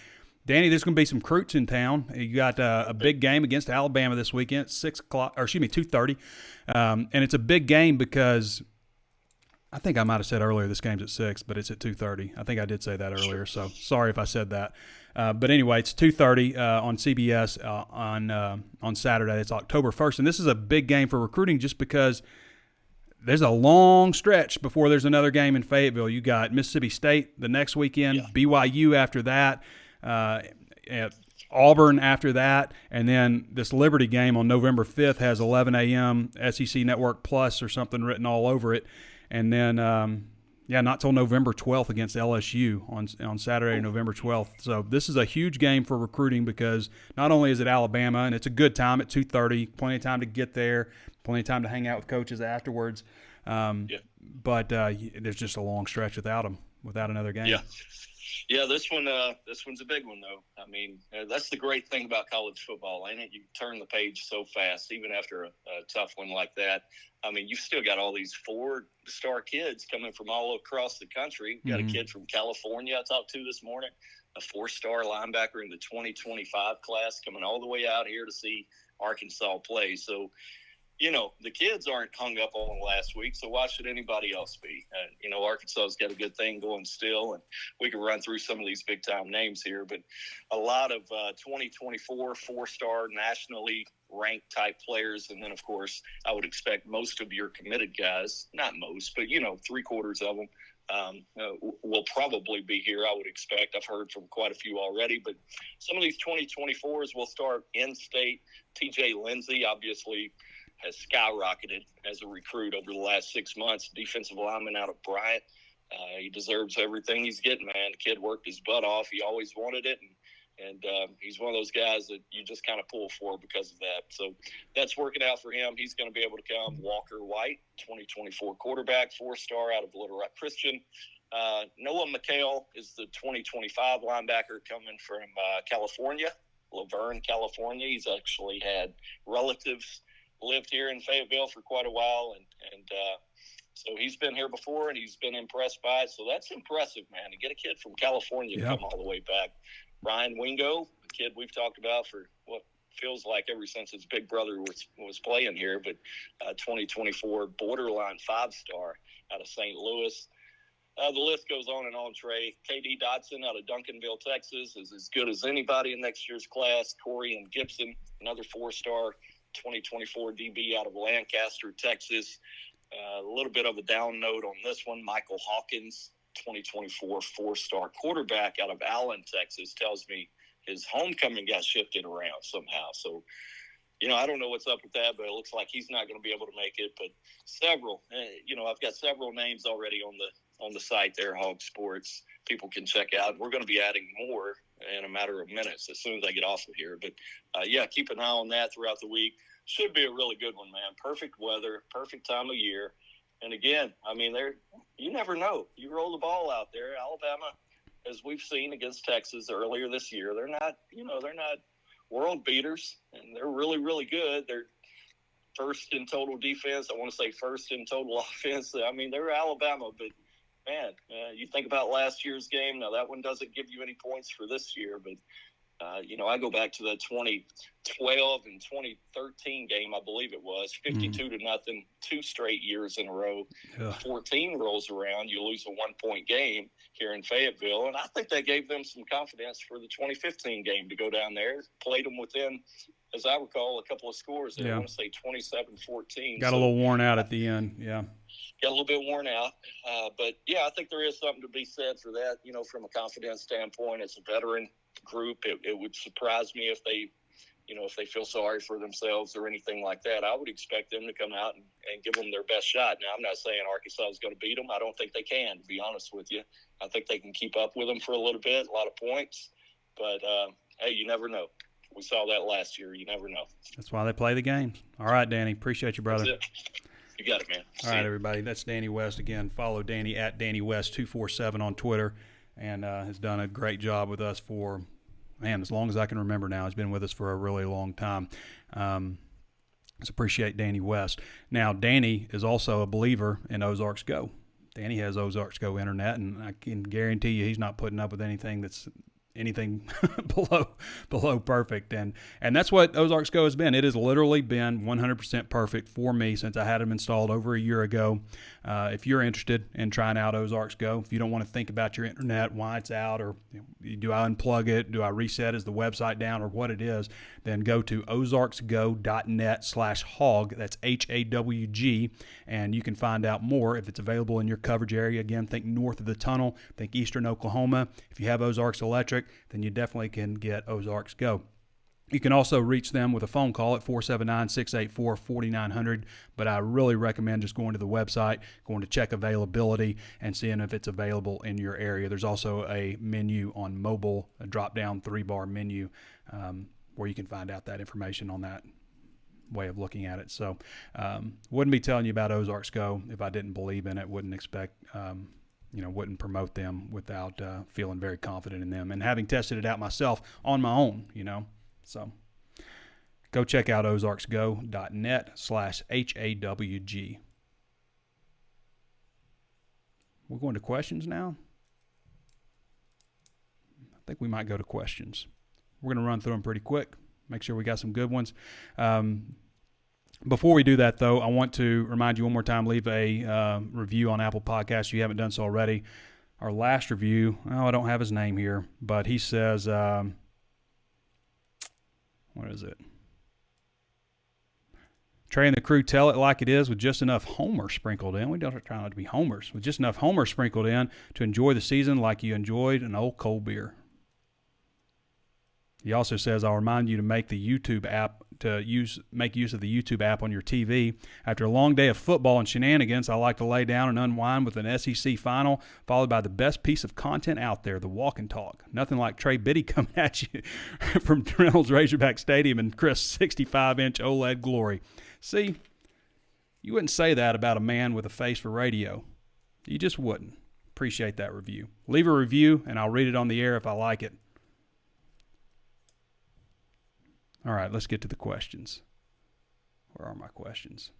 Danny, there's going to be some recruits in town. You got a big game against Alabama this weekend, 2:30, and it's a big game because I think I might have said earlier this game's at 6, but it's at 2:30. I think I did say that earlier, so sorry if I said that. But anyway, it's 2:30 on CBS on Saturday. It's October 1st, and this is a big game for recruiting just because there's a long stretch before there's another game in Fayetteville. You got Mississippi State the next weekend, BYU after that, Auburn after that, and then this Liberty game on November 5th has 11 a.m. SEC Network Plus or something written all over it. And then, not till November 12th against LSU on Saturday, November 12th. So this is a huge game for recruiting because not only is it Alabama, and it's a good time at 2:30, plenty of time to get there, plenty of time to hang out with coaches afterwards. But there's just a long stretch without another game. Yeah, this one's a big one, though. I mean, that's the great thing about college football, ain't it? You turn the page so fast, even after a tough one like that. I mean, you've still got all these 4-star kids coming from all across the country. You've got a kid from California I talked to this morning, a 4-star linebacker in the 2025 class coming all the way out here to see Arkansas play. So, the kids aren't hung up on last week, so why should anybody else be? Arkansas's got a good thing going still, and we can run through some of these big-time names here, but a lot of 2024 4-star nationally ranked type players, and then, of course, I would expect most of your committed guys, not most, but, 3/4 of them will probably be here, I would expect. I've heard from quite a few already, but some of these 2024s will start in-state. TJ Lindsey, obviously, has skyrocketed as a recruit over the last 6 months. Defensive lineman out of Bryant. He deserves everything he's getting, man. The kid worked his butt off. He always wanted it, and he's one of those guys that you just kind of pull for because of that. So that's working out for him. He's going to be able to come. Walker White, 2024 quarterback, 4-star out of Little Rock Christian. Noah Mikhail is the 2025 linebacker coming from California, Laverne, California. He's actually had relatives lived here in Fayetteville for quite a while, and so he's been here before, and he's been impressed by it. So that's impressive, man, to get a kid from California to come all the way back. Ryan Wingo, a kid we've talked about for, feels like ever since his big brother was playing here, but 2024 borderline 5-star out of St. Louis. The list goes on and on, Trey. KD Dotson out of Duncanville, Texas, is as good as anybody in next year's class. Corey and Gibson, another 4-star 2024 DB out of Lancaster, Texas. A little bit of a down note on this one. Michael Hawkins, 2024 4-star quarterback out of Allen, Texas, tells me his homecoming got shifted around somehow. So, I don't know what's up with that, but it looks like he's not going to be able to make it. But several, I've got several names already on the site there, HawgSports. People can check out. We're going to be adding more in a matter of minutes as soon as I get off of here. But, keep an eye on that throughout the week. Should be a really good one, man. Perfect weather, perfect time of year. And again, you never know. You roll the ball out there. Alabama, as we've seen against Texas earlier this year, they're not world beaters, and they're really, really good. They're first in total defense. I want to say first in total offense. They're Alabama, but man, you think about last year's game. Now that one doesn't give you any points for this year, but I go back to the 2012 and 2013 game, I believe it was 52-0, 2 straight years in a row. Yeah. 14 rolls around, you lose a 1-point game here in Fayetteville, and I think that gave them some confidence for the 2015 game to go down there. Played them within, as I recall, a couple of scores there. Yeah. I want to say 27-14. Got a little worn out at the end, yeah. Got a little bit worn out, but I think there is something to be said for that. From a confidence standpoint, it's a veteran group. It would surprise me if they feel sorry for themselves or anything like that. I would expect them to come out and give them their best shot. Now, I'm not saying Arkansas is going to beat them. I don't think they can, to be honest with you. I think they can keep up with them for a little bit, a lot of points. But, hey, you never know. We saw that last year. You never know. That's why they play the games. All right, Danny. Appreciate you, brother. That's it. You got it, man. All right, everybody. That's Danny West again. Follow Danny at DannyWest247 on Twitter, and has done a great job with us for, as long as I can remember now. He's been with us for a really long time. Let's appreciate Danny West. Now, Danny is also a believer in Ozarks Go. Danny has Ozarks Go internet, and I can guarantee you he's not putting up with anything that's below perfect, and that's what Ozarks Go has been. It has literally been 100% perfect for me since I had them installed over a year ago. If you're interested in trying out Ozarks Go, if you don't want to think about your internet, why it's out, or do I unplug it, do I reset, is the website down, or what it is, then go to ozarksgo.net/hawg. That's HAWG, and you can find out more if it's available in your coverage area. Again, think north of the tunnel, think eastern Oklahoma. If you have Ozarks Electric, then you definitely can get Ozarks Go. You can also reach them with a phone call at 479-684-4900, but I really recommend just going to the website, going to check availability, and seeing if it's available in your area. There's also a menu on mobile, a drop-down 3-bar menu, where you can find out that information on that way of looking at it. So wouldn't be telling you about Ozarks Go if I didn't believe in it, wouldn't expect wouldn't promote them without feeling very confident in them and having tested it out myself on my own, So go check out ozarksgo.net/HAWG. We're going to questions now. I think we might go to questions. We're going to run through them pretty quick, make sure we got some good ones. Before we do that, though, I want to remind you one more time, leave a review on Apple Podcasts if you haven't done so already. Our last review, I don't have his name here, but he says, what is it? Trey and the crew tell it like it is with just enough Homer sprinkled in. We don't try not to be homers. With just enough Homer sprinkled in to enjoy the season like you enjoyed an old cold beer. He also says, I'll remind you to make the YouTube app make use of the YouTube app on your TV. After a long day of football and shenanigans, I like to lay down and unwind with an SEC final, followed by the best piece of content out there, the walk and talk. Nothing like Trey Biddy coming at you from Reynolds Razorback Stadium in Chris' 65-inch OLED glory. See, you wouldn't say that about a man with a face for radio. You just wouldn't. Appreciate that review. Leave a review, and I'll read it on the air if I like it. All right, let's get to the questions. Where are my questions?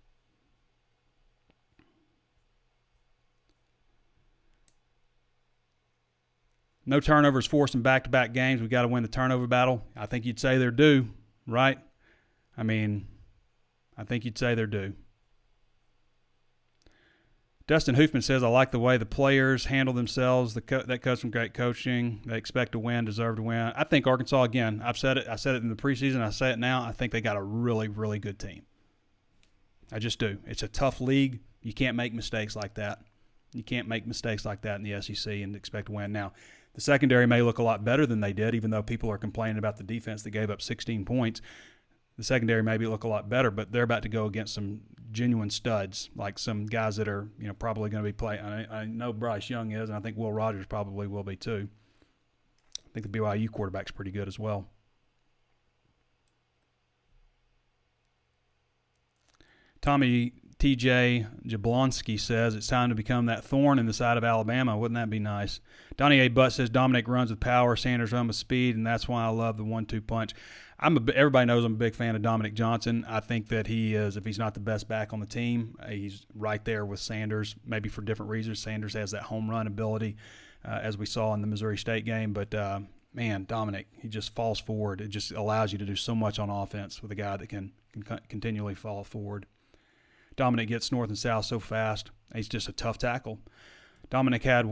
No turnovers forced in back-to-back games. We've got to win the turnover battle. I think you'd say they're due. right? I mean, I think you'd say they're due. Dustin Hoofman says, I like the way the players handle themselves. That comes from great coaching. They expect to win, deserve to win. I think Arkansas, again, I've said it. I said it in the preseason. I say it now. I think they got a really, really good team. I just do. It's a tough league. You can't make mistakes like that. You can't make mistakes like that in the SEC and expect to win. Now, the secondary may look a lot better than they did, even though people are complaining about the defense that gave up 16 points. The secondary maybe look a lot better, but they're about to go against some genuine studs, like some guys that are probably going to be playing. I know Bryce Young is, and I think Will Rogers probably will be too. I think the BYU quarterback's pretty good as well. Tommy T.J. Jablonski says, it's time to become that thorn in the side of Alabama. Wouldn't that be nice? Donnie A. Butt says, Dominic runs with power, Sanders runs with speed, and that's why I love the 1-2 punch. Everybody knows I'm a big fan of Dominic Johnson. I think that he is, if he's not the best back on the team, he's right there with Sanders, maybe for different reasons. Sanders has that home run ability, as we saw in the Missouri State game. But, man, Dominic, he just falls forward. It just allows you to do so much on offense with a guy that can continually fall forward. Dominic gets north and south so fast. He's just a tough tackle. Dominic had,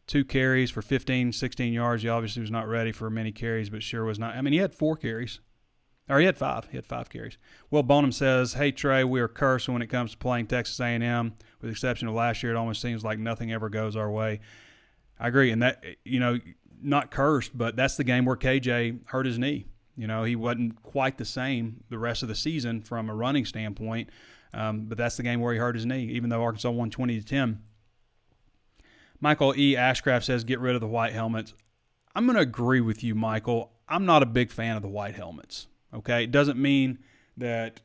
2 carries for 15, 16 yards. He obviously was not ready for many carries, but sure was not. I mean, he had 4 carries. Or he had 5. He had 5 carries. Will Bonham says, hey, Trey, we are cursed when it comes to playing Texas A&M. With the exception of last year, it almost seems like nothing ever goes our way. I agree. And that, not cursed, but that's the game where KJ hurt his knee. He wasn't quite the same the rest of the season from a running standpoint. But that's the game where he hurt his knee, even though Arkansas won 20-10. Michael E. Ashcraft says, get rid of the white helmets. I'm going to agree with you, Michael. I'm not a big fan of the white helmets, okay? It doesn't mean that,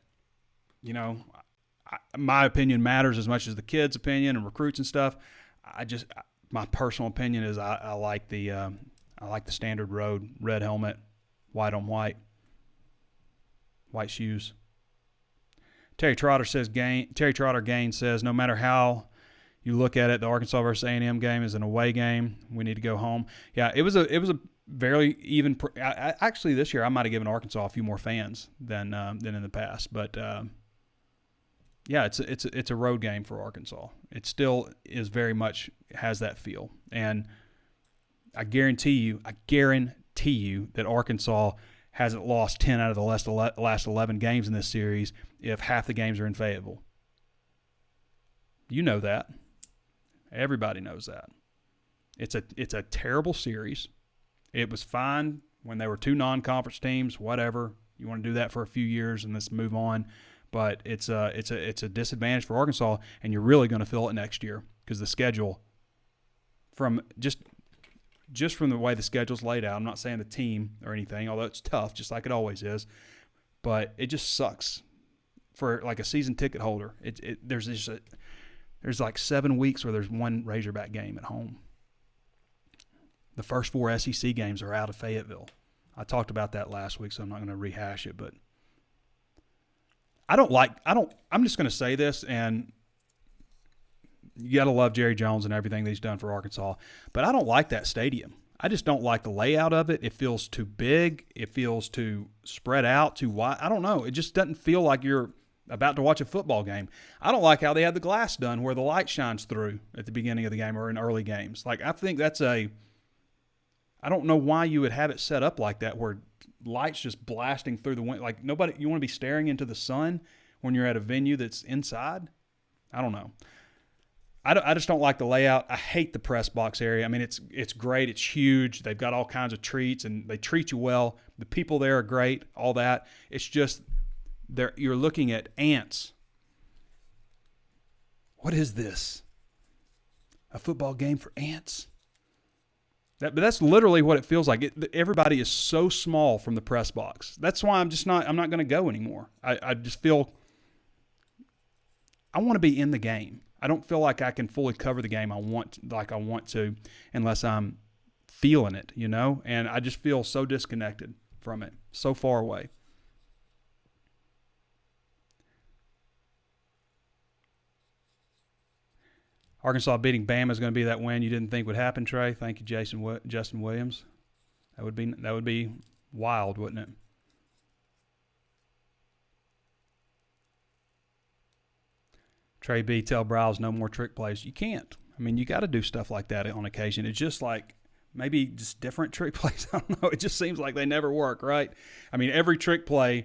my opinion matters as much as the kids' opinion and recruits and stuff. My personal opinion is I like the standard road, red helmet, white on white, white shoes. Terry Trotter Gaines says, no matter how you look at it, the Arkansas versus A&M game is an away game. We need to go home. Yeah, it was a very even. Actually, this year I might have given Arkansas a few more fans than in the past. But yeah, it's a road game for Arkansas. It still is very much has that feel, and I guarantee you that Arkansas hasn't lost 10 out of the last 11 games in this series if half the games are in Fayetteville. You know that. Everybody knows that. It's a terrible series. It was fine when they were 2 non-conference teams, whatever. You want to do that for a few years and let's move on. But it's a disadvantage for Arkansas, and you're really going to feel it next year because the schedule from just from the way the schedule's laid out, I'm not saying the team or anything, although it's tough, just like it always is, but it just sucks for like a season ticket holder. There's like 7 weeks where there's 1 Razorback game at home. The first 4 SEC games are out of Fayetteville. I talked about that last week, so I'm not going to rehash it, but I'm just going to say this, and you got to love Jerry Jones and everything that he's done for Arkansas, but I don't like that stadium. I just don't like the layout of it. It feels too big. It feels too spread out, too wide. I don't know. It just doesn't feel like you're about to watch a football game. I don't like how they had the glass done where the light shines through at the beginning of the game or in early games. Like, I think that's I don't know why you would have it set up like that where lights just blasting through the window. Like, nobody, you want to be staring into the sun when you're at a venue that's inside? I don't know. I just don't like the layout. I hate the press box area. I mean, it's great. It's huge. They've got all kinds of treats, and they treat you well. The people there are great, all that. It's just you're looking at ants. What is this? A football game for ants? But that's literally what it feels like. Everybody is so small from the press box. That's why I'm not going to go anymore. I just feel I want to be in the game. I don't feel like I can fully cover the game I want to unless I'm feeling it, and I just feel so disconnected from it, so far away. Arkansas beating Bama is going to be that win you didn't think would happen, Trey. Thank you, Justin Williams. That would be wild, wouldn't it? Trey B, tell Browse no more trick plays. You can't. I mean, you got to do stuff like that on occasion. It's just like maybe just different trick plays. I don't know. It just seems like they never work, right? I mean, every trick play.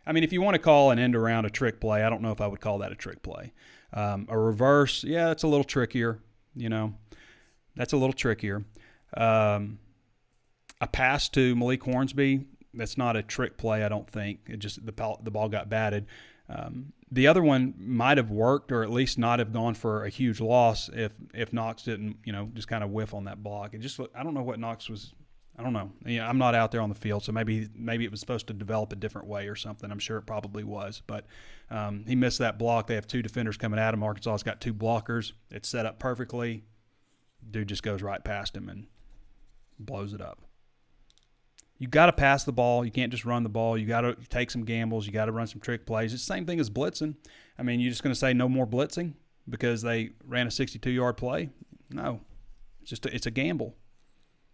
I mean, if you want to call an end around a trick play, I don't know if I would call that a trick play. A reverse, yeah, that's a little trickier. That's a little trickier. A pass to Malik Hornsby, that's not a trick play, I don't think. It just the ball got batted. The other one might have worked, or at least not have gone for a huge loss if Knox didn't, just kind of whiff on that block. I don't know what Knox was. I don't know. I'm not out there on the field, so maybe it was supposed to develop a different way or something. I'm sure it probably was, but he missed that block. They have two defenders coming at him. Arkansas's got two blockers. It's set up perfectly. Dude just goes right past him and blows it up. You got to pass the ball. You can't just run the ball. You got to take some gambles. You got to run some trick plays. It's the same thing as blitzing. I mean, you're just going to say no more blitzing because they ran a 62-yard play? No. It's a gamble.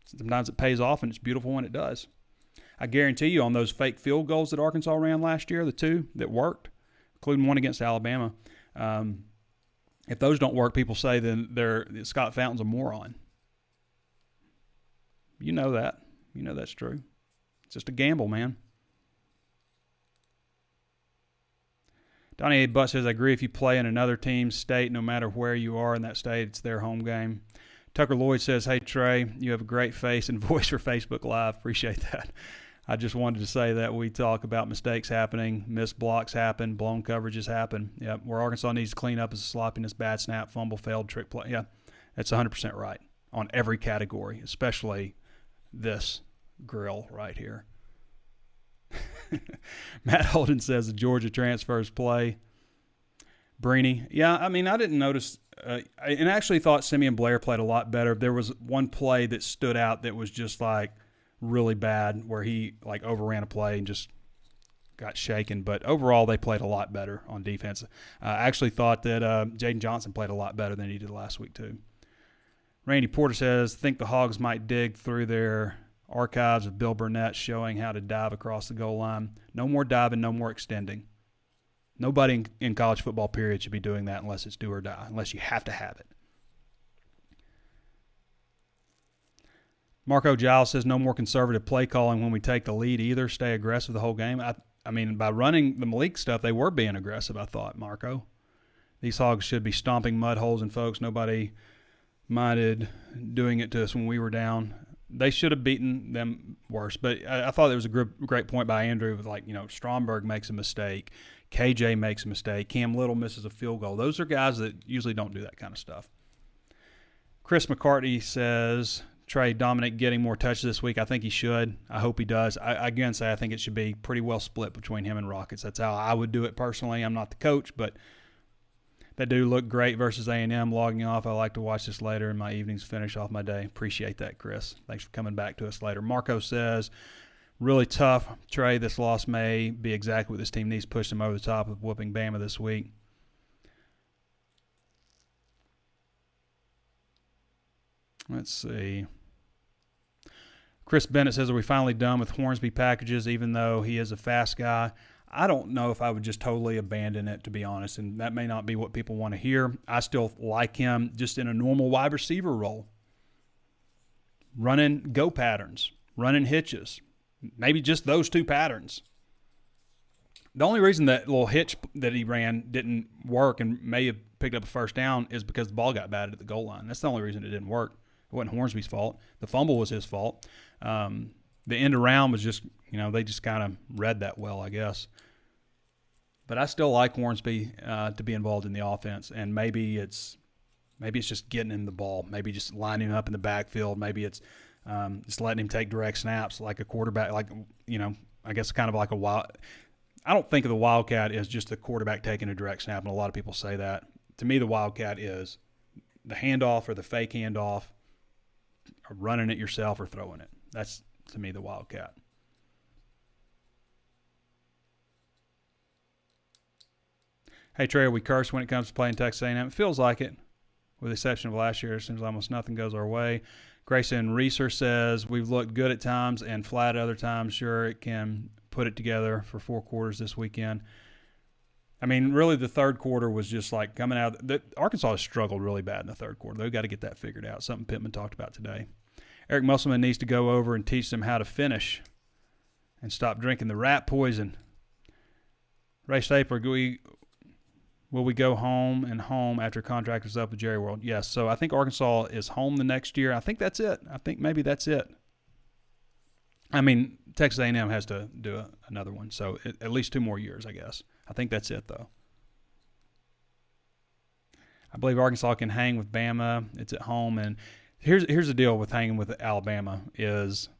Sometimes it pays off, and it's beautiful when it does. I guarantee you on those fake field goals that Arkansas ran last year, the two that worked, including one against Alabama, if those don't work, people say then Scott Fountain's a moron. You know that. You know that's true. It's just a gamble, man. Donnie A. Butt says, I agree if you play in another team's state, no matter where you are in that state, it's their home game. Tucker Lloyd says, hey, Trey, you have a great face and voice for Facebook Live. Appreciate that. I just wanted to say that we talk about mistakes happening, missed blocks happen, blown coverages happen. Yeah, where Arkansas needs to clean up is a sloppiness, bad snap, fumble, failed trick play. Yeah, that's 100% right on every category, especially this grill right here. Matt Holden says the Georgia transfers play. Brini. Yeah, I mean, I didn't notice and actually thought Simeon Blair played a lot better. There was one play that stood out that was just like really bad where he like overran a play and just got shaken. But overall, they played a lot better on defense. I actually thought that Jaden Johnson played a lot better than he did last week too. Randy Porter says, think the Hogs might dig through their archives of Bill Burnett showing how to dive across the goal line. No more diving, no more extending. Nobody in college football, period, should be doing that unless it's do or die, unless you have to have it. Marco Giles says no more conservative play calling when we take the lead either. Stay aggressive the whole game. I mean, by running the Malik stuff, they were being aggressive, I thought, Marco. These Hogs should be stomping mud holes in folks. Nobody minded doing it to us when we were down. They should have beaten them worse. But I thought there was a great point by Andrew with, like, Stromberg makes a mistake. KJ makes a mistake. Cam Little misses a field goal. Those are guys that usually don't do that kind of stuff. Chris McCartney says, Trey, Dominic getting more touches this week. I think he should. I hope he does. I again say I think it should be pretty well split between him and Rockets. That's how I would do it personally. I'm not the coach, but that dude looked great versus A&M. Logging off. I like to watch this later in my evenings, finish off my day. Appreciate that, Chris. Thanks for coming back to us later. Marco says, really tough. Trey, this loss may be exactly what this team needs. Push them over the top of whooping Bama this week. Let's see. Chris Bennett says, are we finally done with Hornsby packages, even though he is a fast guy? I don't know if I would just totally abandon it, to be honest, and that may not be what people want to hear. I still like him just in a normal wide receiver role. Running go patterns, running hitches, maybe just those two patterns. The only reason that little hitch that he ran didn't work and may have picked up a first down is because the ball got batted at the goal line. That's the only reason it didn't work. It wasn't Hornsby's fault. The fumble was his fault. The end around was just, they just kind of read that well, I guess. But I still like Hornsby to be involved in the offense, and maybe it's just getting him the ball. Maybe just lining him up in the backfield. Maybe it's just letting him take direct snaps like a quarterback, I guess kind of like a wild. I don't think of the Wildcat as just the quarterback taking a direct snap, and a lot of people say that. To me, the Wildcat is the handoff or the fake handoff, or running it yourself or throwing it. That's, to me, the Wildcat. Hey, Trey, are we cursed when it comes to playing Texas A&M? It feels like it, with the exception of last year. It seems like almost nothing goes our way. Grayson Reeser says, we've looked good at times and flat at other times. Sure, it can put it together for 4 quarters this weekend. I mean, really, the third quarter was just like coming out. Arkansas has struggled really bad in the third quarter. They've got to get that figured out. Something Pittman talked about today. Eric Musselman needs to go over and teach them how to finish and stop drinking the rat poison. Ray Stapler, will we go home after contract is up with Jerry World? Yes. So I think Arkansas is home the next year. I think that's it. I think maybe that's it. I mean, Texas A&M has to do another one, so at least 2 more years, I guess. I think that's it, though. I believe Arkansas can hang with Bama. It's at home, and here's the deal with hanging with Alabama is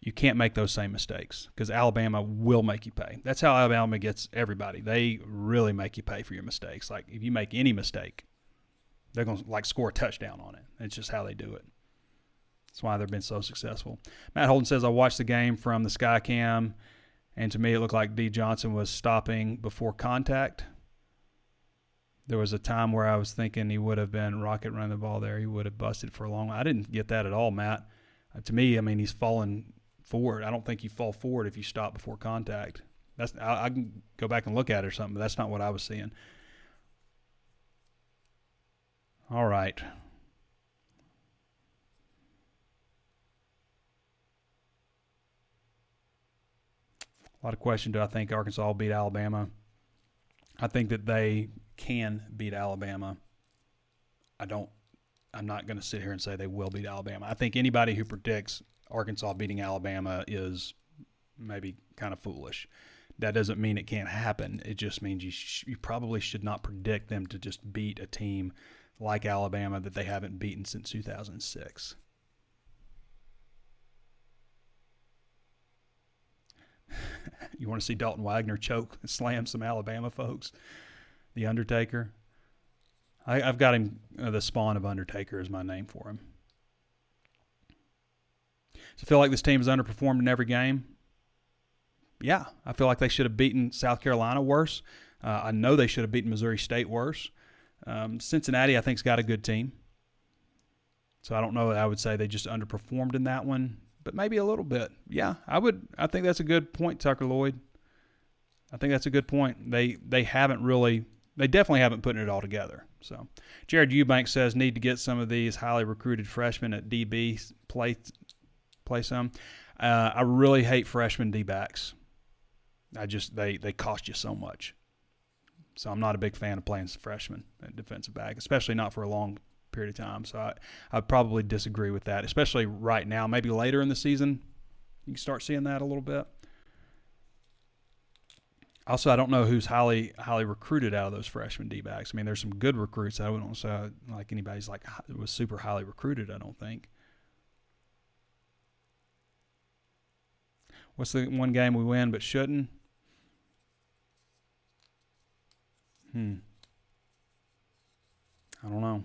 you can't make those same mistakes because Alabama will make you pay. That's how Alabama gets everybody. They really make you pay for your mistakes. Like, if you make any mistake, they're going to, score a touchdown on it. It's just how they do it. That's why they've been so successful. Matt Holden says, I watched the game from the sky cam, and to me it looked like D. Johnson was stopping before contact. There was a time where I was thinking he would have been rocket running the ball there. He would have busted for a long while. I didn't get that at all, Matt. To me, I mean, he's falling forward. I don't think you fall forward if you stop before contact. I can go back and look at it or something, but that's not what I was seeing. All right. A lot of questions. Do I think Arkansas will beat Alabama? I think that they can beat Alabama. I'm not going to sit here and say they will beat Alabama. I think anybody who predicts Arkansas beating Alabama is maybe kind of foolish. That doesn't mean it can't happen. It just means you probably should not predict them to just beat a team like Alabama that they haven't beaten since 2006. You want to see Dalton Wagner choke and slam some Alabama folks? The Undertaker. I've got him, the Spawn of Undertaker is my name for him. So I feel like this team has underperformed in every game. Yeah, I feel like they should have beaten South Carolina worse. I know they should have beaten Missouri State worse. Cincinnati, I think, has got a good team. So I don't know. I would say they just underperformed in that one, but maybe a little bit. Yeah, I think that's a good point, Tucker Lloyd. I think that's a good point. They definitely haven't put it all together. So Jared Eubank says need to get some of these highly recruited freshmen at DB play some. I really hate freshman D-backs. They cost you so much. So I'm not a big fan of playing freshmen at defensive back, especially not for a long period of time. So I'd probably disagree with that, especially right now. Maybe later in the season, you can start seeing that a little bit. Also, I don't know who's highly recruited out of those freshman D-backs. I mean, there's some good recruits. I wouldn't say like anybody's was super highly recruited, I don't think. What's the one game we win but shouldn't? I don't know.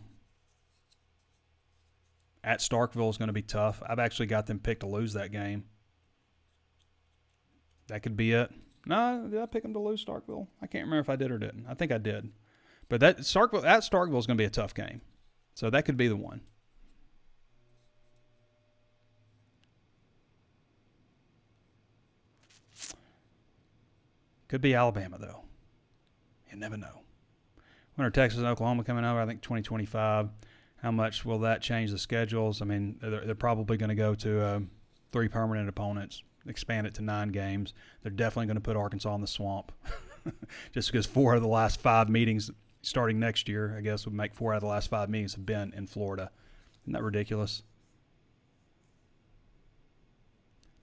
At Starkville is going to be tough. I've actually got them picked to lose that game. That could be it. No, did I pick them to lose Starkville? I can't remember if I did or didn't. I think I did. But at Starkville is going to be a tough game. So that could be the one. Could be Alabama, though. You never know. When are Texas and Oklahoma coming over? I think 2025. How much will that change the schedules? I mean, they're probably going to go to 3 permanent opponents, expand it to 9 games. They're definitely going to put Arkansas in the swamp. Just because 4 of the last 5 meetings starting next year, I guess, would make 4 out of the last 5 meetings have been in Florida. Isn't that ridiculous?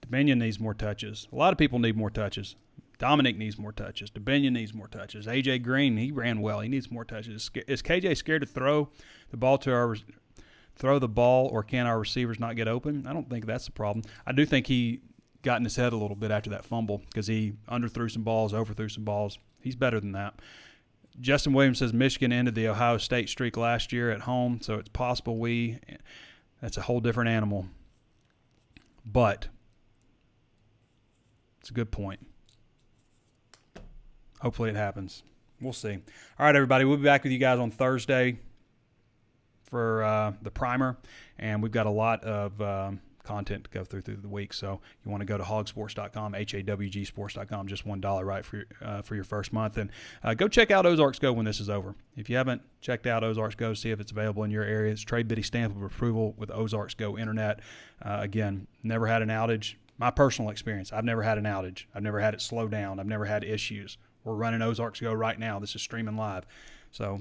Dominion needs more touches. A lot of people need more touches. Dominic needs more touches. Dominion needs more touches. A.J. Green, he ran well. He needs more touches. Is KJ scared to throw the ball or can our receivers not get open? I don't think that's the problem. I do think he got in his head a little bit after that fumble because he underthrew some balls, overthrew some balls. He's better than that. Justin Williams says Michigan ended the Ohio State streak last year at home, so it's possible that's a whole different animal. But it's a good point. Hopefully it happens. We'll see. All right, everybody. We'll be back with you guys on Thursday for the primer. And we've got a lot of content to go through the week. So you want to go to HawgSports.com, HAWGsports.com, just $1 right for your first month. And go check out Ozarks Go when this is over. If you haven't checked out Ozarks Go, see if it's available in your area. It's Trey Biddy stamp of approval with Ozarks Go Internet. Again, never had an outage. My personal experience, I've never had an outage. I've never had it slow down. I've never had issues. We're running Ozarks Go right now. This is streaming live. So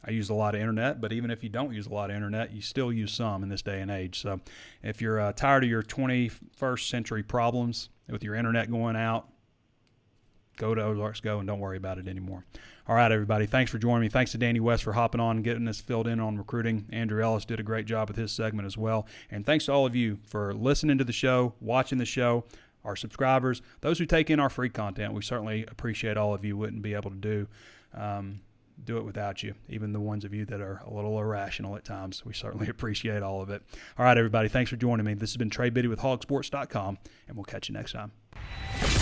I use a lot of internet, but even if you don't use a lot of internet, you still use some in this day and age. So if you're tired of your 21st century problems with your internet going out, go to Ozarks Go and don't worry about it anymore. All right, everybody. Thanks for joining me. Thanks to Danny West for hopping on and getting us filled in on recruiting. Andrew Ellis did a great job with his segment as well. And thanks to all of you for listening to the show, watching the show, our subscribers, those who take in our free content. We certainly appreciate all of you. Wouldn't be able to do it without you, even the ones of you that are a little irrational at times. We certainly appreciate all of it. All right, everybody. Thanks for joining me. This has been Trey Biddy with HawgSports.com, and we'll catch you next time.